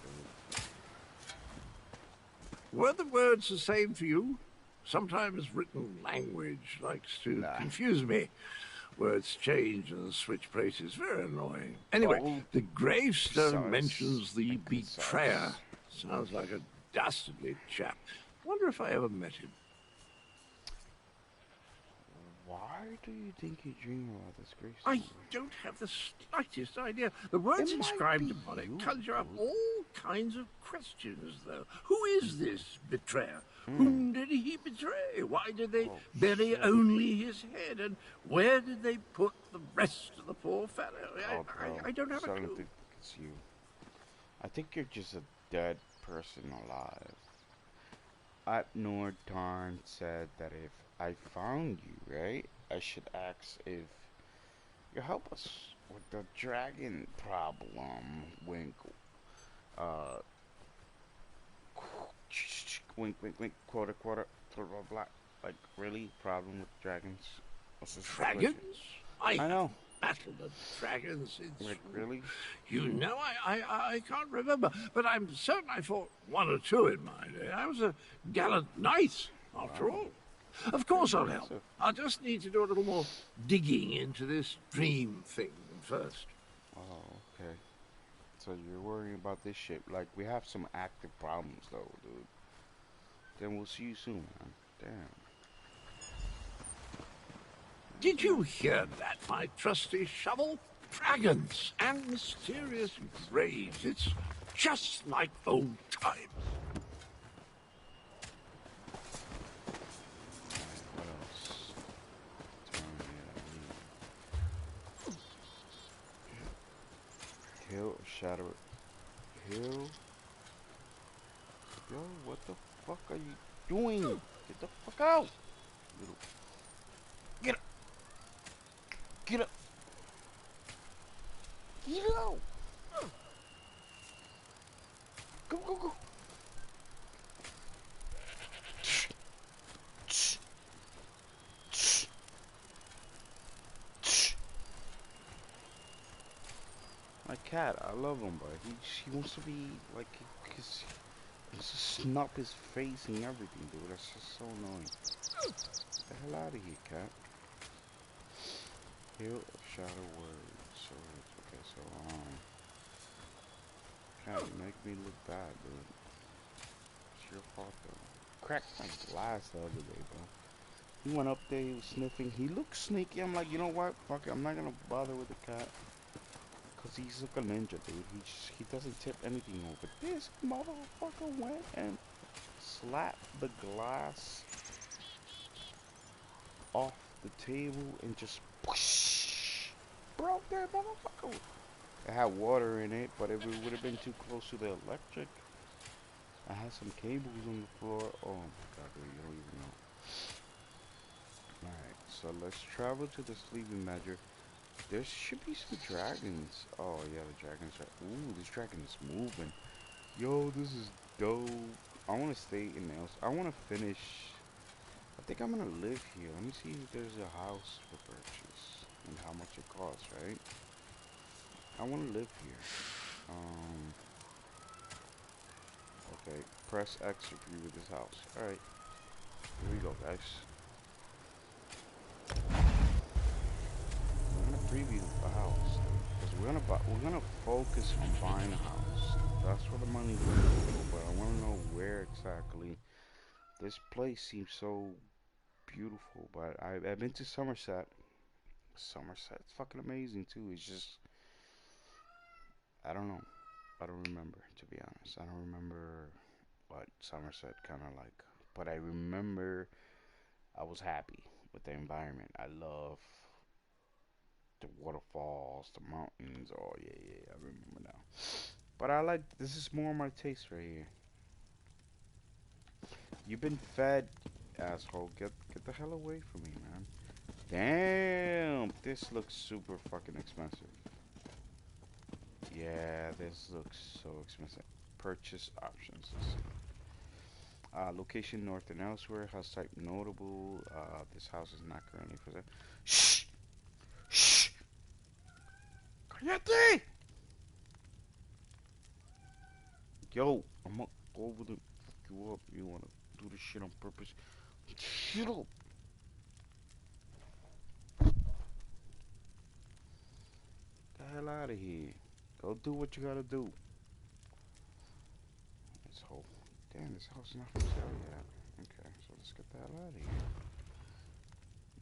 dude. Were the words the same for you? Sometimes written language likes to confuse me. Words change and switch places. Very annoying. Anyway, the gravestone mentions the betrayer. Sounds like a dastardly chap. Wonder if I ever met him. Why do you think you dream about this gravestone? I don't have the slightest idea. The words inscribed upon it conjure up all kinds of questions, though. Who is this betrayer? Whom did he betray? Why did they bury only his head? And where did they put the rest of the poor fellow? I don't have a clue. I don't think it's you. I think you're just a dead person alive. Abnor Darn said that if I found you, right, I should ask if you help us with the dragon problem. Wink. Wink, wink, wink. Quarter, quarter. Blah, blah, blah. Like, really? Problem with dragons? What's this Dragons? I know. Battle the dragons. It's, like, really? You know, I can't remember, but I'm certain I fought 1 or 2 in my day. I was a gallant knight, after all. Of course I'll help. I'll just need to do a little more digging into this dream thing first. Oh, okay. So you're worrying about this shit. Like, we have some active problems, though, dude. Then we'll see you soon, man. Damn. Did you hear that, my trusty shovel? Dragons and mysterious graves. It's just like old times. What else? Hill, shadow, hill. Yo, what the fuck are you doing? Get the fuck out! Get up! Get up! Get out! Go, go, go! My cat, I love him, but he wants to be like, cause he wants to snap his face and everything, dude. That's just so annoying. Get the hell out of here, cat. Hill of Shadow Words. Okay, so cat, you make me look bad, dude. It's your fault, though. Cracked my glass the other day, bro. He went up there, he was sniffing. He looked sneaky. I'm like, you know what? Fuck it, I'm not gonna bother with the cat. Cause he's like a ninja, dude. He doesn't tip anything over. This motherfucker went and slapped the glass off the table and just whoosh, broke that motherfucker. It had water in it, but it would have been too close to the electric. I had some cables on the floor. Oh my god, dude, you don't even know. Alright, so let's travel to the Sleeping Badger. There should be some dragons. Oh yeah, the dragons are. Ooh, this dragon is moving. Yo, this is dope. I want to stay in else. I want to finish. I think I'm gonna live here. Let me see if there's a house for purchase and how much it costs. Right? I want to live here. Okay, press X to preview this house. All right, here we go, guys. Preview the house because we're gonna focus on buying a house. That's where the money's gonna go, but I want to know where exactly. This place seems so beautiful, but I've been to Somerset. Somerset's fucking amazing too. It's just I don't know. I don't remember, to be honest. I don't remember what Somerset kind of like, but I remember I was happy with the environment. I love the waterfalls, the mountains. Oh yeah, I remember now. But I like, this is more my taste right here. You've been fed, asshole. Get the hell away from me, man. Damn, this looks super fucking expensive. Yeah, this looks so expensive. Purchase options. Let's see. Location north and elsewhere. House type notable. This house is not currently for sale. Shh. Shh! Cállate! Yo, I'm gonna go over there and fuck you up. You wanna do this shit on purpose? Shut up! Get the hell out of here. Go do what you gotta do. This whole... Damn, this house is not for sale yet. Okay, so let's get the hell out of here.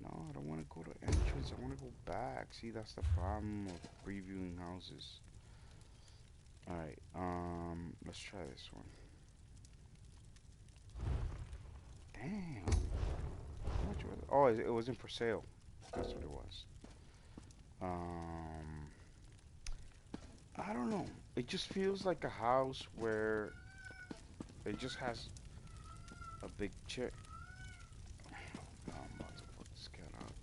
No, I don't want to go to entrance. I want to go back. See, that's the problem of previewing houses. Alright, let's try this one. Damn. How much was it? Oh, it wasn't for sale. That's what it was. I don't know. It just feels like a house where it just has a big chair. I'm about to put this cat out.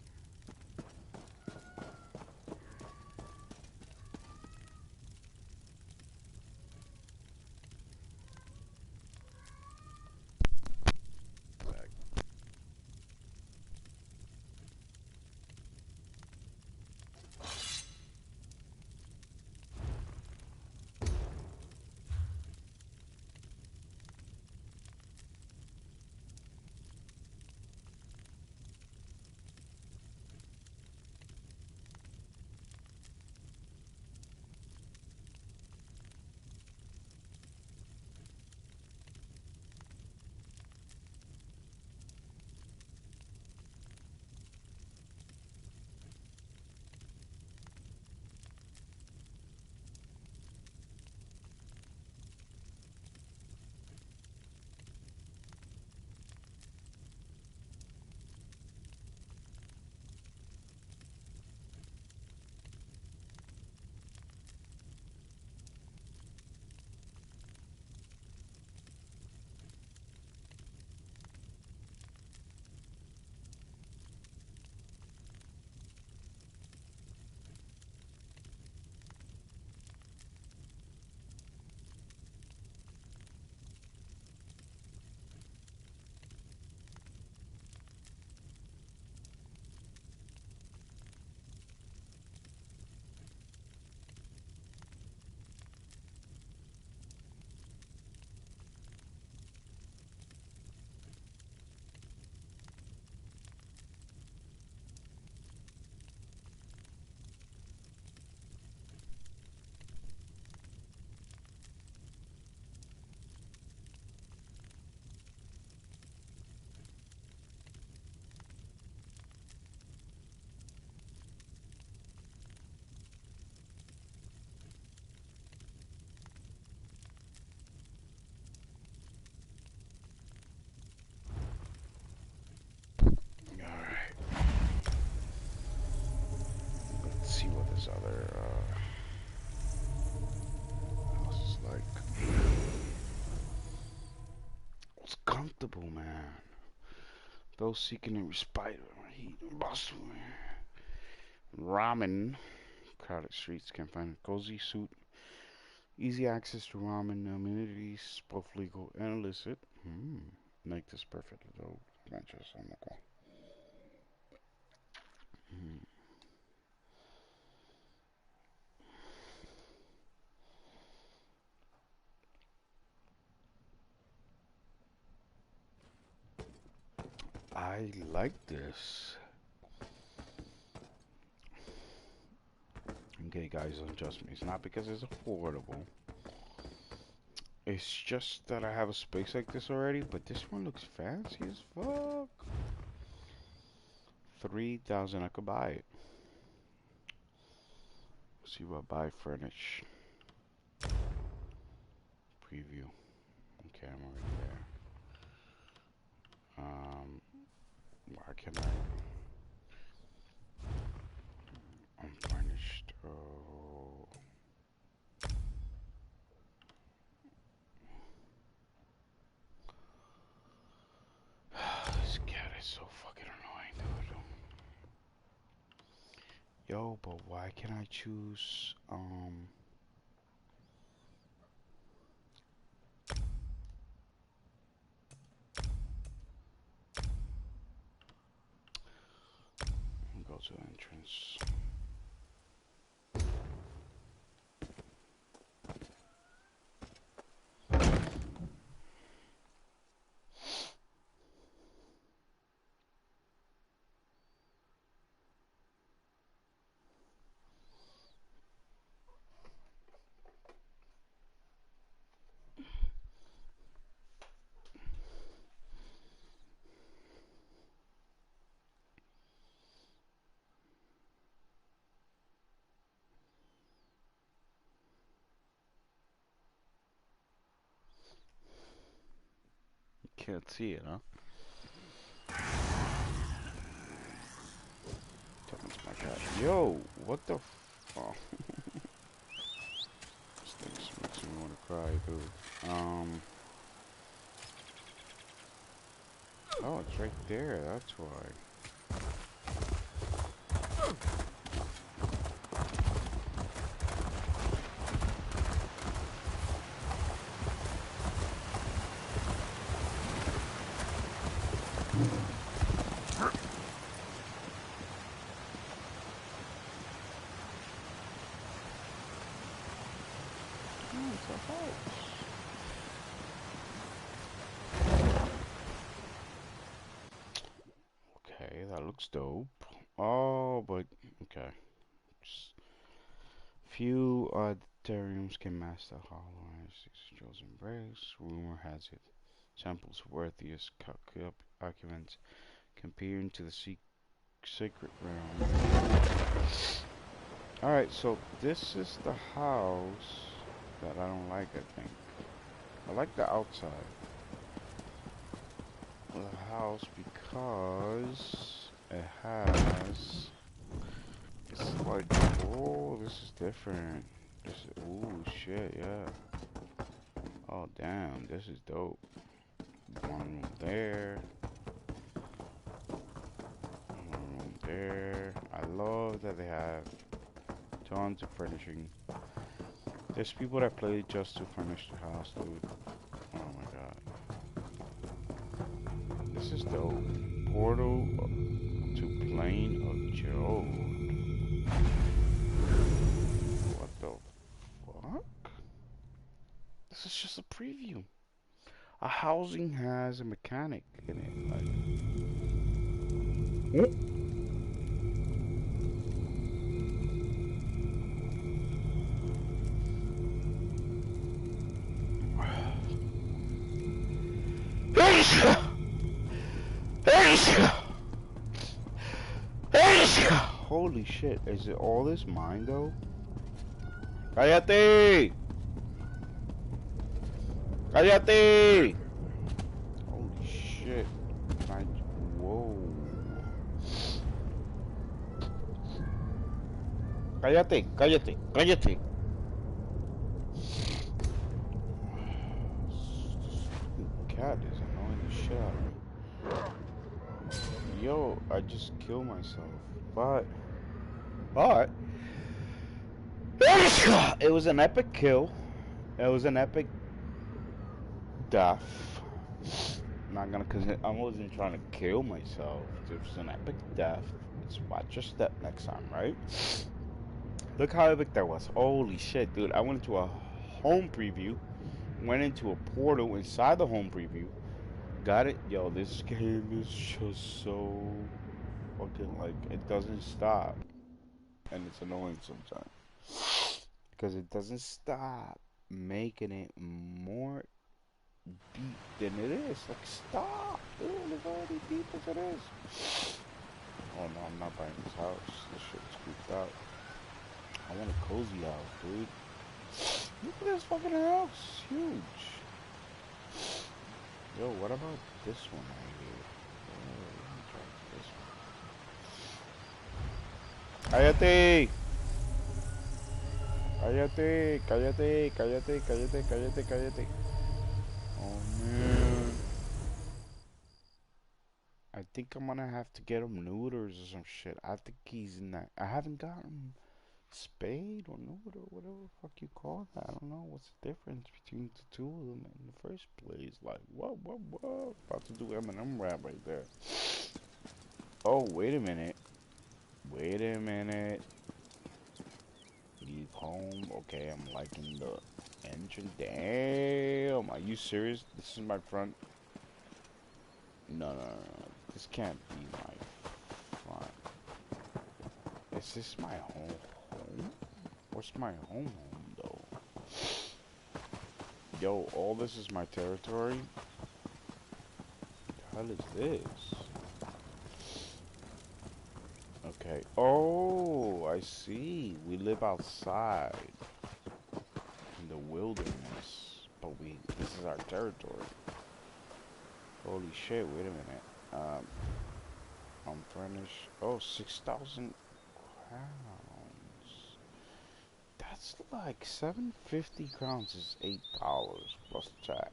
comfortable, man. Those seeking a respite from heat and bustle. Ramen. Crowded streets can find a cozy suit. Easy access to ramen amenities, both legal and illicit. Make this perfect little adventure. I like this. Okay, guys, don't judge me. It's not because it's affordable. It's just that I have a space like this already, but this one looks fancy as fuck. 3,000, I could buy it. Let's see what I buy furnish. Preview. Okay, I'm already there. Why can I? Unfurnished. Oh. This cat is so fucking annoying, dude. Yo, but why can't I choose, go to entrance. Can't see it, huh? That's my cat. Yo, what the f— oh. This thing makes me want to cry, dude. Oh, it's right there, that's why. Okay, that looks dope. Oh, but okay. Just few auditoriums can master hollow chosen breaks. Rumor has it samples worthiest occupants can peer into the sacred realm. Alright, so this is the house that I don't like, I think. I like the outside of the house because it has, it's like, oh, this is different. This is, ooh, shit, yeah. Oh, damn, this is dope. One room there. One room there. I love that they have tons of furnishing. There's people that play just to furnish the house, dude. Oh my god. This is dope. Portal to Plane of Jode. What the fuck? This is just a preview. A housing has a mechanic in it, like. Holy shit, is it all this mine though? Cállate! Cállate! Holy shit. Whoa. Cállate, cállate, cállate. Cat is annoying as shit out of me. Yo, I just killed myself. But it was an epic kill. It was an epic death. Not gonna, cause I wasn't trying to kill myself. It was an epic death. Let's watch your step next time, right? Look how epic that was. Holy shit, dude. I went into a home preview. Went into a portal inside the home preview. Got it? Yo, this game is just so fucking, like, it doesn't stop. And it's annoying sometimes. Because it doesn't stop making it more deep than it is. Like, stop, dude. It's already deep as it is. Oh no, I'm not buying this house. This shit's creeped out. I want a cozy house, dude. Look at this fucking house. Huge. Yo, what about this one right here? Let me try this one. Cállate. Oh man. I think I'm gonna have to get him neuters or some shit. I think he's not. I haven't got him spayed or neuter, whatever the fuck you call that. I don't know what's the difference between the two of them in the first place. Like, what? About to do Eminem rap right there. Oh, wait a minute. Leave home. Okay, I'm liking the engine. Damn, are you serious? This is my front. No. This can't be my front. Is this my home? What's my home though? Yo, all this is my territory? What the hell is this? Okay. Oh, I see. We live outside in the wilderness, but this is our territory. Holy shit! Wait a minute. Unfurnished. Oh, 6,000 crowns. That's like 750 crowns is $8 plus tax.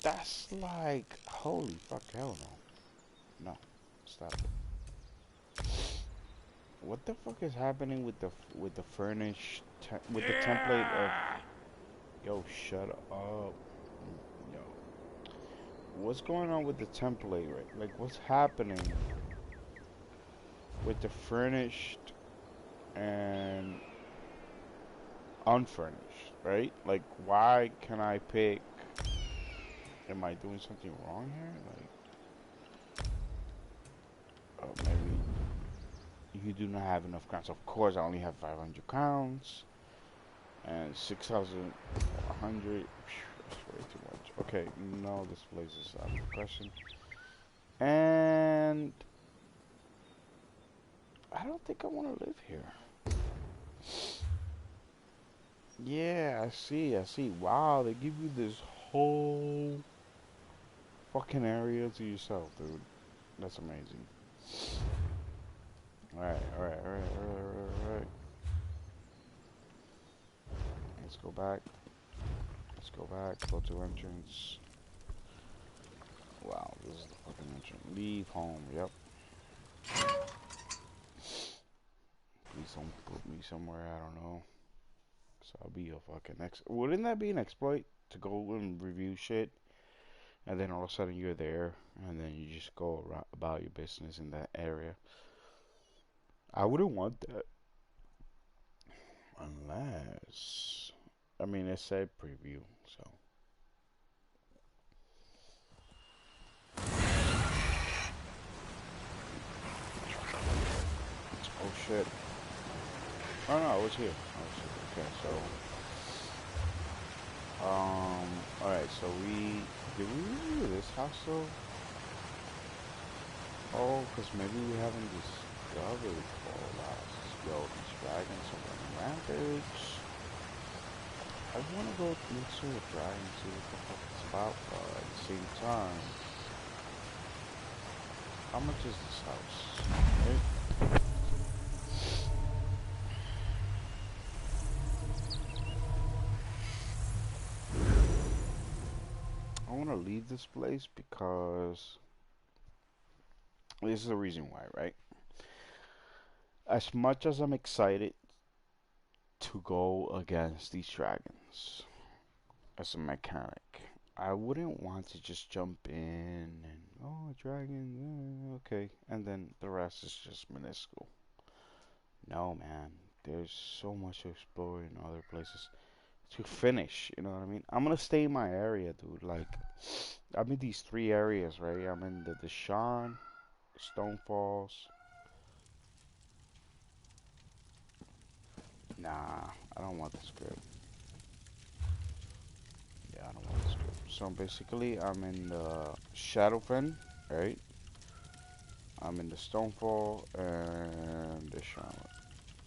That's like, holy fuck, hell no. No. Stop it. What the fuck is happening with the furnished with the template of? Yo, shut up. Yo, what's going on with the template? Right? Like, what's happening with the furnished and unfurnished? Right? Like, why can I pick? Am I doing something wrong here? Like. Oh, maybe you do not have enough crowns. Of course, I only have 500 crowns and 6,100. That's way too much. Okay, no, this place is out of the question. And I don't think I want to live here. Yeah, I see. Wow, they give you this whole fucking area to yourself, dude. That's amazing. Alright. Let's go back. Go to entrance. Wow, this is the fucking entrance. Leave home, yep. Please don't put me somewhere, I don't know. So I'll be a fucking wouldn't that be an exploit? To go and review shit? And then all of a sudden you're there, and then you just go around about your business in that area. I wouldn't want that. Unless, I mean, it said preview, so. Oh shit. Oh no, I was here. Okay, so. Alright, so did we review this house though? Oh, because maybe we haven't discovered all that. Yo, these dragons are running rampage. I want to go next to a dragon and see what the fuck it's about, but at the same time, how much is this house? Right? I want to gonna leave this place because this is the reason why, right? As much as I'm excited to go against these dragons as a mechanic, I wouldn't want to just jump in and, oh, dragon, okay, and then the rest is just minuscule. No, man, there's so much to explore in other places to finish, you know what I mean? I'm gonna stay in my area, dude. Like, I'm in these three areas, right? I'm in the Deshaun, Stone Falls. Nah, I don't want this script. Yeah, I don't want this script. So basically, I'm in the Shadowfen, right? I'm in the Stonefall and the Deshaun.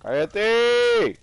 ¡Cállate!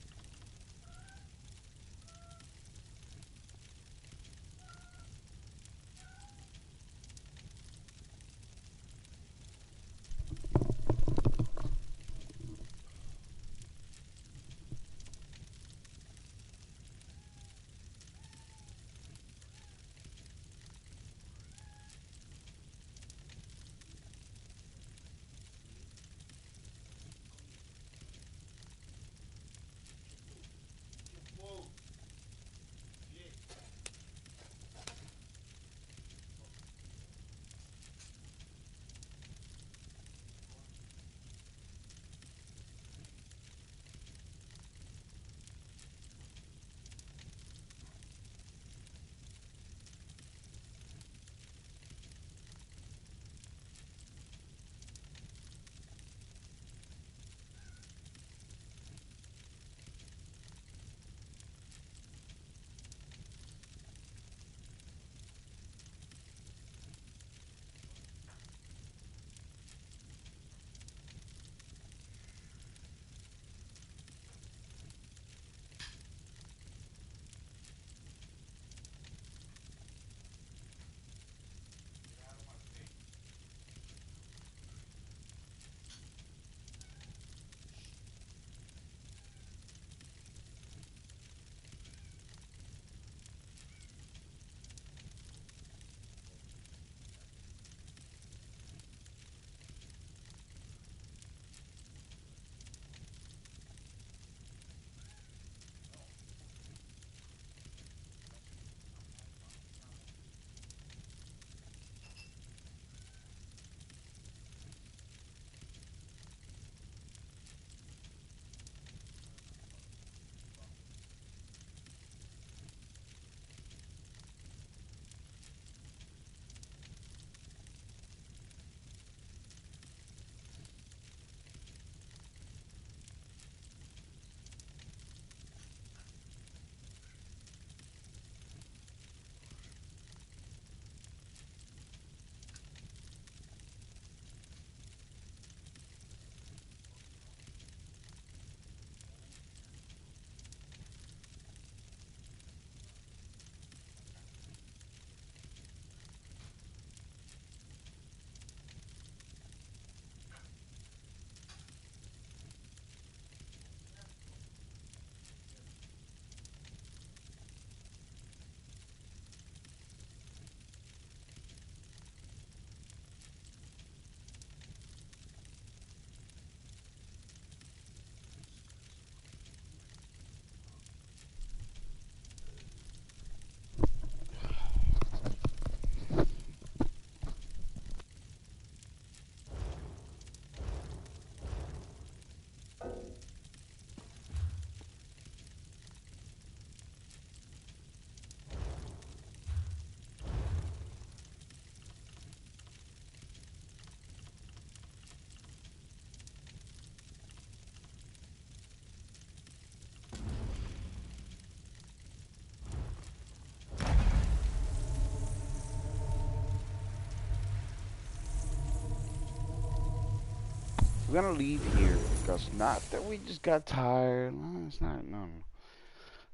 We're gonna leave here because not that we just got tired. No, it's not. No, no.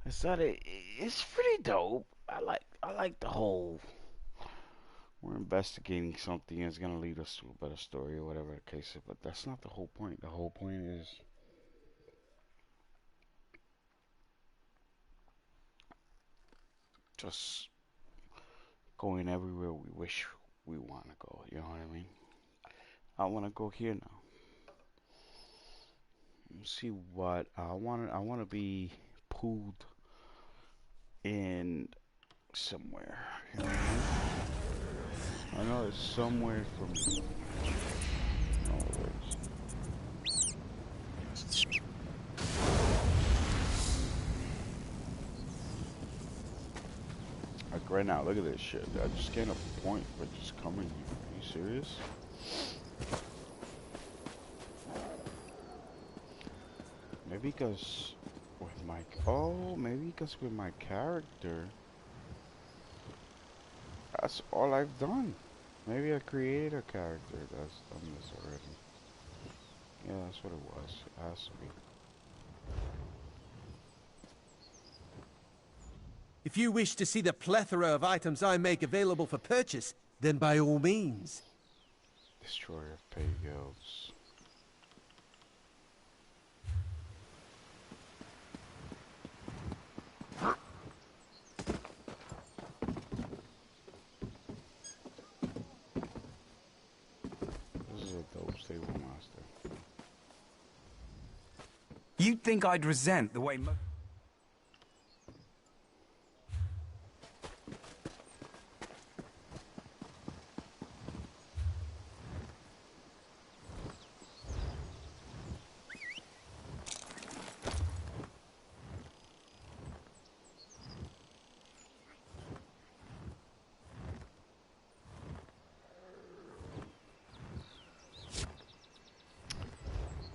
It's that it's pretty dope. I like the whole. We're investigating something that's gonna lead us to a better story or whatever the case is. But that's not the whole point. The whole point is just going everywhere we wish we want to go. You know what I mean? I want to go here now. Let's see what I want. I want to be pulled in somewhere. You know what I mean? I know it's somewhere for me. Always. Like right now, look at this shit. I just gained a point for just coming here. Are you serious? Maybe because with my with my character, that's all I've done. Maybe I created a character that's done this already. Yeah, that's what it was. It has to be. If you wish to see the plethora of items I make available for purchase, then by all means. Destroyer of Pay Guilds. This is a dope stable master. You'd think I'd resent the way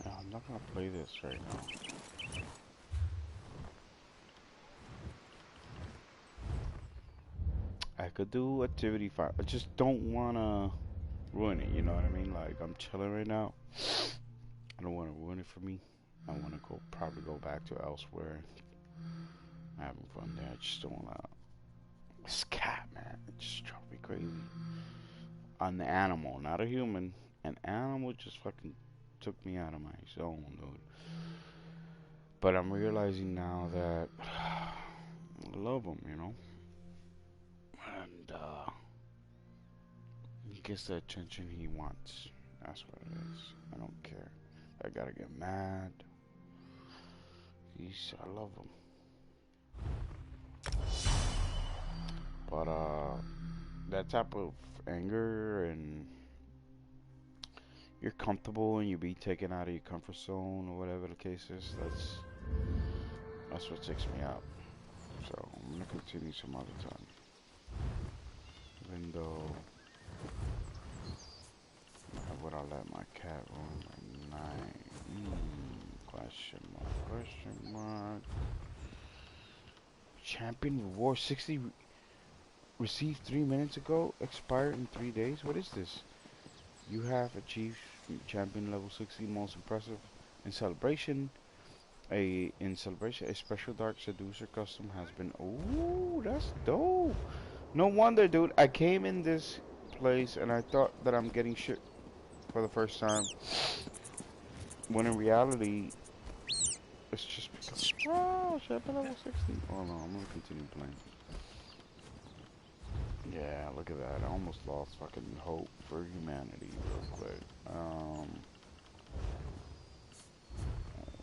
I'm not gonna play this right now. I could do activity 5. I just don't wanna ruin it, you know what I mean? Like, I'm chilling right now. I don't wanna ruin it for me. I wanna probably go back to elsewhere. I'm having fun there. I just don't wanna. This cat, man, it just drove me crazy. An animal, not a human. An animal just fucking took me out of my zone, dude. But I'm realizing now that I love him, you know? And, he gets the attention he wants. That's what it is. I don't care. I gotta get mad. I love him. But, that type of anger and you're comfortable and you be taken out of your comfort zone or whatever the case is, that's what takes me out. So I'm gonna continue some other time. Even though I would I let my cat roam at night? Question mark. Champion reward 60 received 3 minutes ago, expired in 3 days. What is this? You have achieved champion level 60, most impressive. In celebration, a special Dark Seducer custom has been. Ooh, that's dope. No wonder, dude. I came in this place and I thought that I'm getting shit for the first time, when in reality, it's just because. Oh, champion level 60. Oh no, I'm gonna continue playing. Yeah, look at that. I almost lost fucking hope for humanity real quick.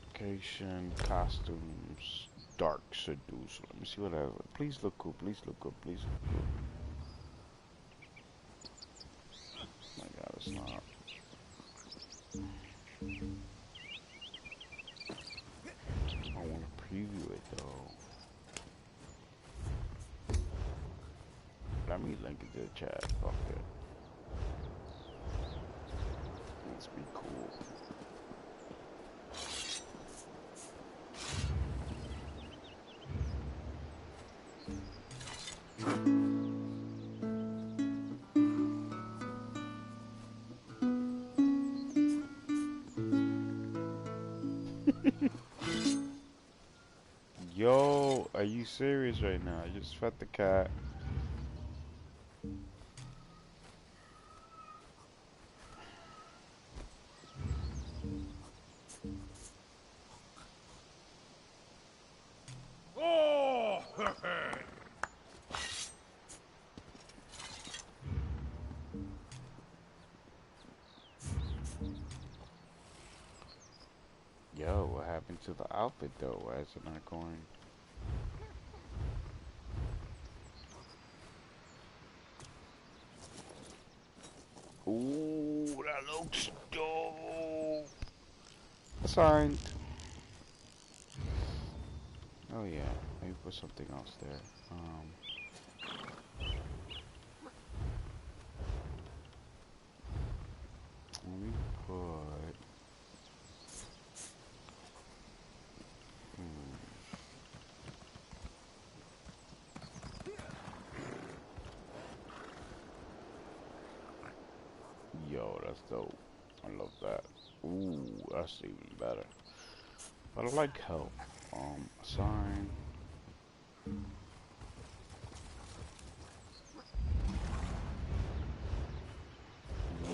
Location, costumes, Dark Seducer. Let me see what I have. Please look cool, please look good, please look good. Oh my god, it's not. I want to preview it though. Let me link it to the chat. Fuck it. Let's be cool. Yo, are you serious right now? I just fed the cat. into the outfit though, as I'm not going. Ooh, that looks dope. Assigned. Oh yeah, maybe put something else there. Let me put. Yo, that's dope. I love that. Ooh, that's even better. But I like help. Assign.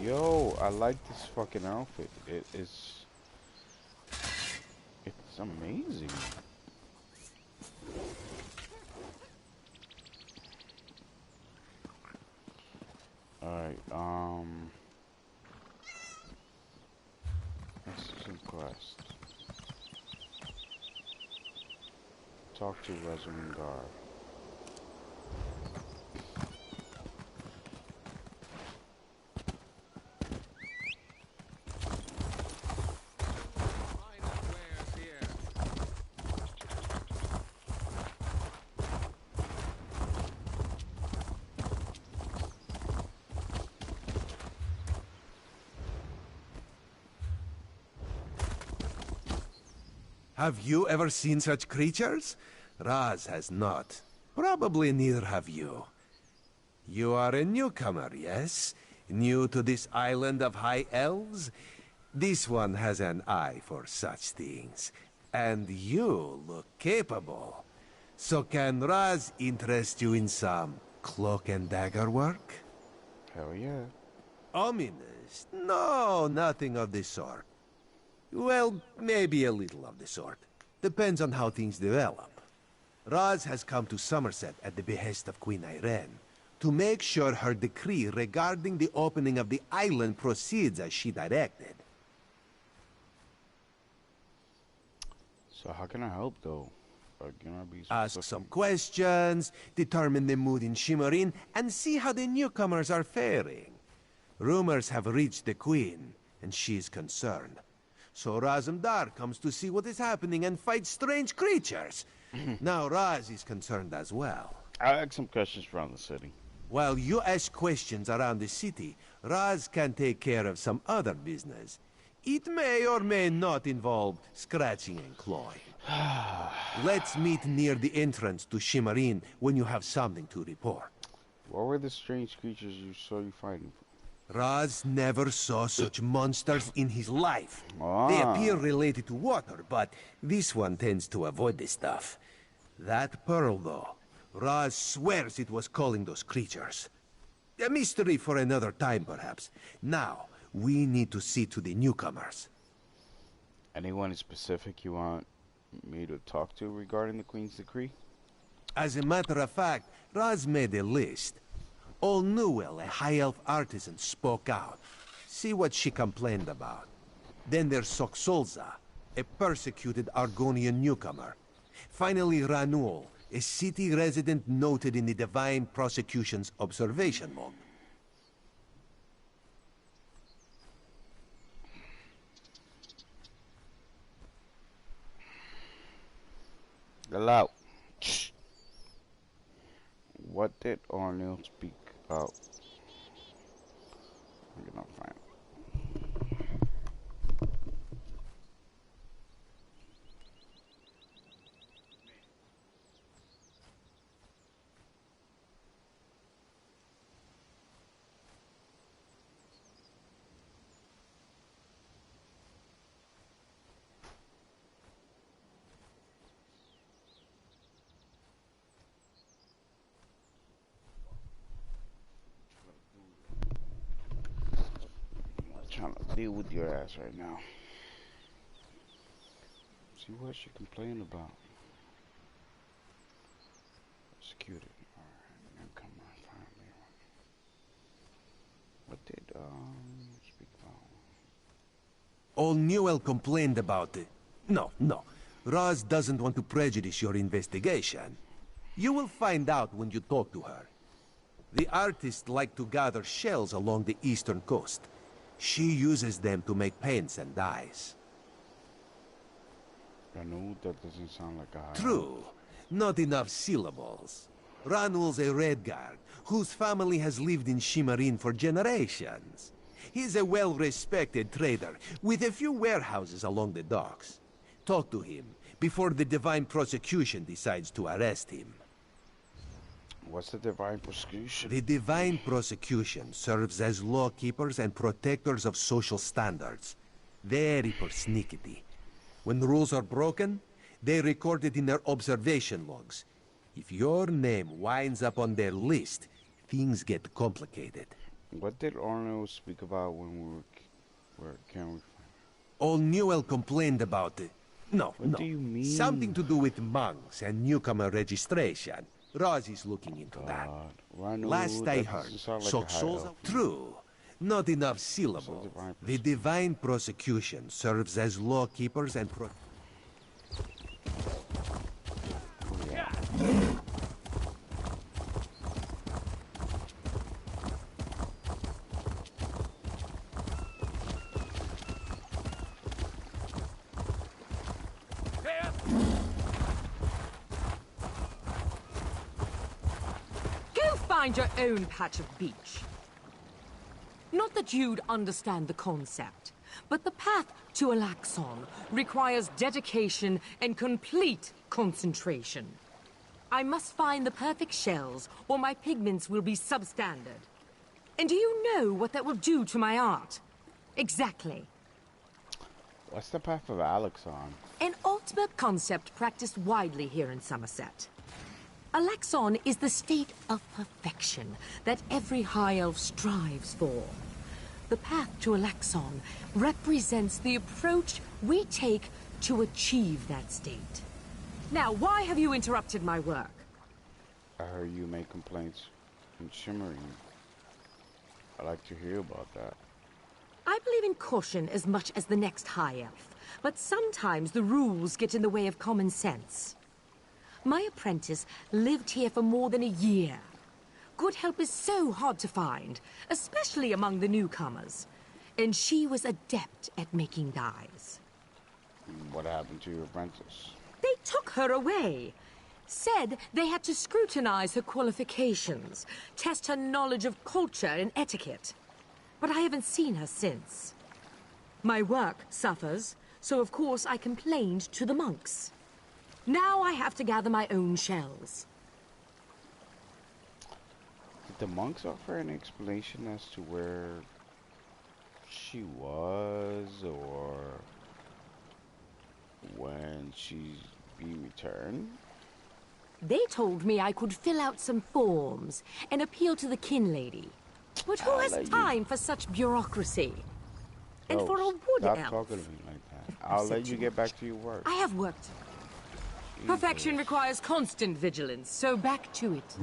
Yo, I like this fucking outfit. It's amazing. Alright, Assistant quest. Talk to Resident Guard. Have you ever seen such creatures? Raz has not. Probably neither have you. You are a newcomer, yes? New to this island of high elves? This one has an eye for such things. And you look capable. So can Raz interest you in some cloak and dagger work? Hell yeah. Ominous? No, nothing of the sort. Well, maybe a little of the sort. Depends on how things develop. Raz has come to Somerset at the behest of Queen Irene to make sure her decree regarding the opening of the island proceeds as she directed. So how can I help though? Ask some questions, determine the mood in Shimmerin, and see how the newcomers are faring. Rumors have reached the Queen, and she is concerned. So Razumdar comes to see what is happening and fight strange creatures. Now Raz is concerned as well. I'll ask some questions around the city. While you ask questions around the city, Raz can take care of some other business. It may or may not involve scratching and clawing. Let's meet near the entrance to Shimmerin when you have something to report. What were the strange creatures you saw you fighting? Raz never saw such monsters in his life. They appear related to water, but this one tends to avoid this stuff. That pearl, though, Raz swears it was calling those creatures. A mystery for another time, perhaps. Now, we need to see to the newcomers. Anyone in specific you want me to talk to regarding the Queen's decree? As a matter of fact, Raz made a list. Old Newell, a high elf artisan, spoke out. See what she complained about. Then there's Soxolza, a persecuted Argonian newcomer. Finally, Ranuel, a city resident noted in the Divine Prosecution's observation log. Allow. What did Arnold speak about? I cannot find it. Trying to deal with your ass right now. See what she complained about. Executed. Alright, now come on, find me one. What did speak about? Old Newell complained about it. No. Roz doesn't want to prejudice your investigation. You will find out when you talk to her. The artists like to gather shells along the eastern coast. She uses them to make paints and dyes. Ranul, that doesn't sound like a... True. Not enough syllables. Ranul's a Redguard, whose family has lived in Shimarin for generations. He's a well-respected trader, with a few warehouses along the docks. Talk to him, before the Divine Prosecution decides to arrest him. What's the Divine Prosecution? The Divine Prosecution serves as lawkeepers and protectors of social standards. Very persnickety. When rules are broken, they record it in their observation logs. If your name winds up on their list, things get complicated. What did Arno speak about when we were can we... Old Newell complained about it. No. Do you mean? Something to do with monks and newcomer registration. Roz is looking into that. Ranul, Last I heard, True. Not enough syllables. The Divine Prosecution serves as lawkeepers and Find your own patch of beach. Not that you'd understand the concept, but the path to Alaxon requires dedication and complete concentration. I must find the perfect shells, or my pigments will be substandard. And do you know what that will do to my art? Exactly. What's the path of Alaxon? An ultimate concept practiced widely here in Somerset. Alaxon is the state of perfection that every High Elf strives for. The path to Alaxon represents the approach we take to achieve that state. Now, why have you interrupted my work? I heard you make complaints in Shimmering. I'd like to hear about that. I believe in caution as much as the next High Elf, but sometimes the rules get in the way of common sense. My apprentice lived here for more than a year. Good help is so hard to find, especially among the newcomers. And she was adept at making dyes. What happened to your apprentice? They took her away. Said they had to scrutinize her qualifications, test her knowledge of culture and etiquette. But I haven't seen her since. My work suffers, so of course I complained to the monks. Now I have to gather my own shells. Did the monks offer an explanation as to where she was, or when she's being returned? They told me I could fill out some forms and appeal to the kin lady. But who has time for such bureaucracy? And for a wood stop elf? talking to me like that. I'll let you get back to your work. I have work to do. Perfection requires constant vigilance, so back to it.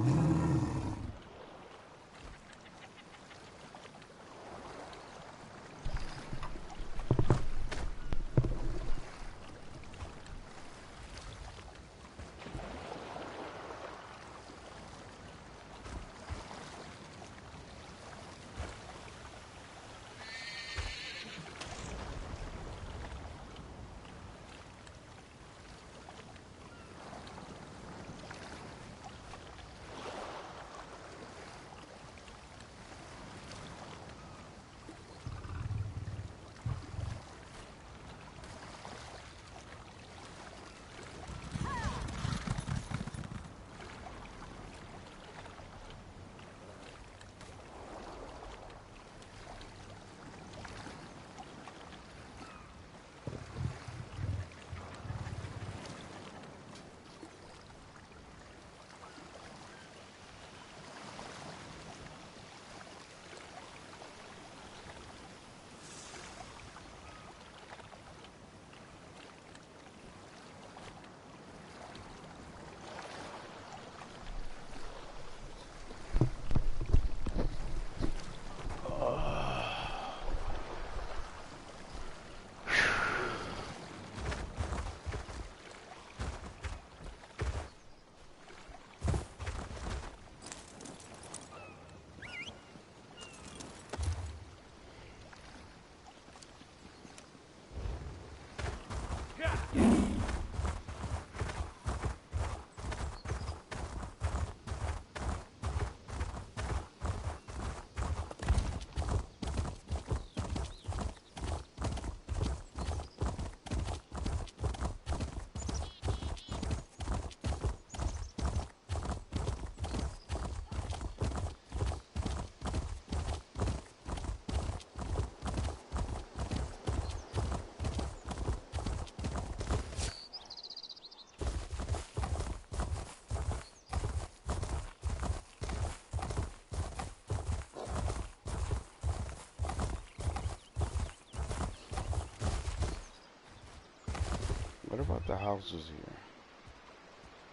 about the houses here?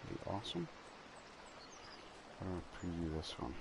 Be awesome. I'm gonna preview this one.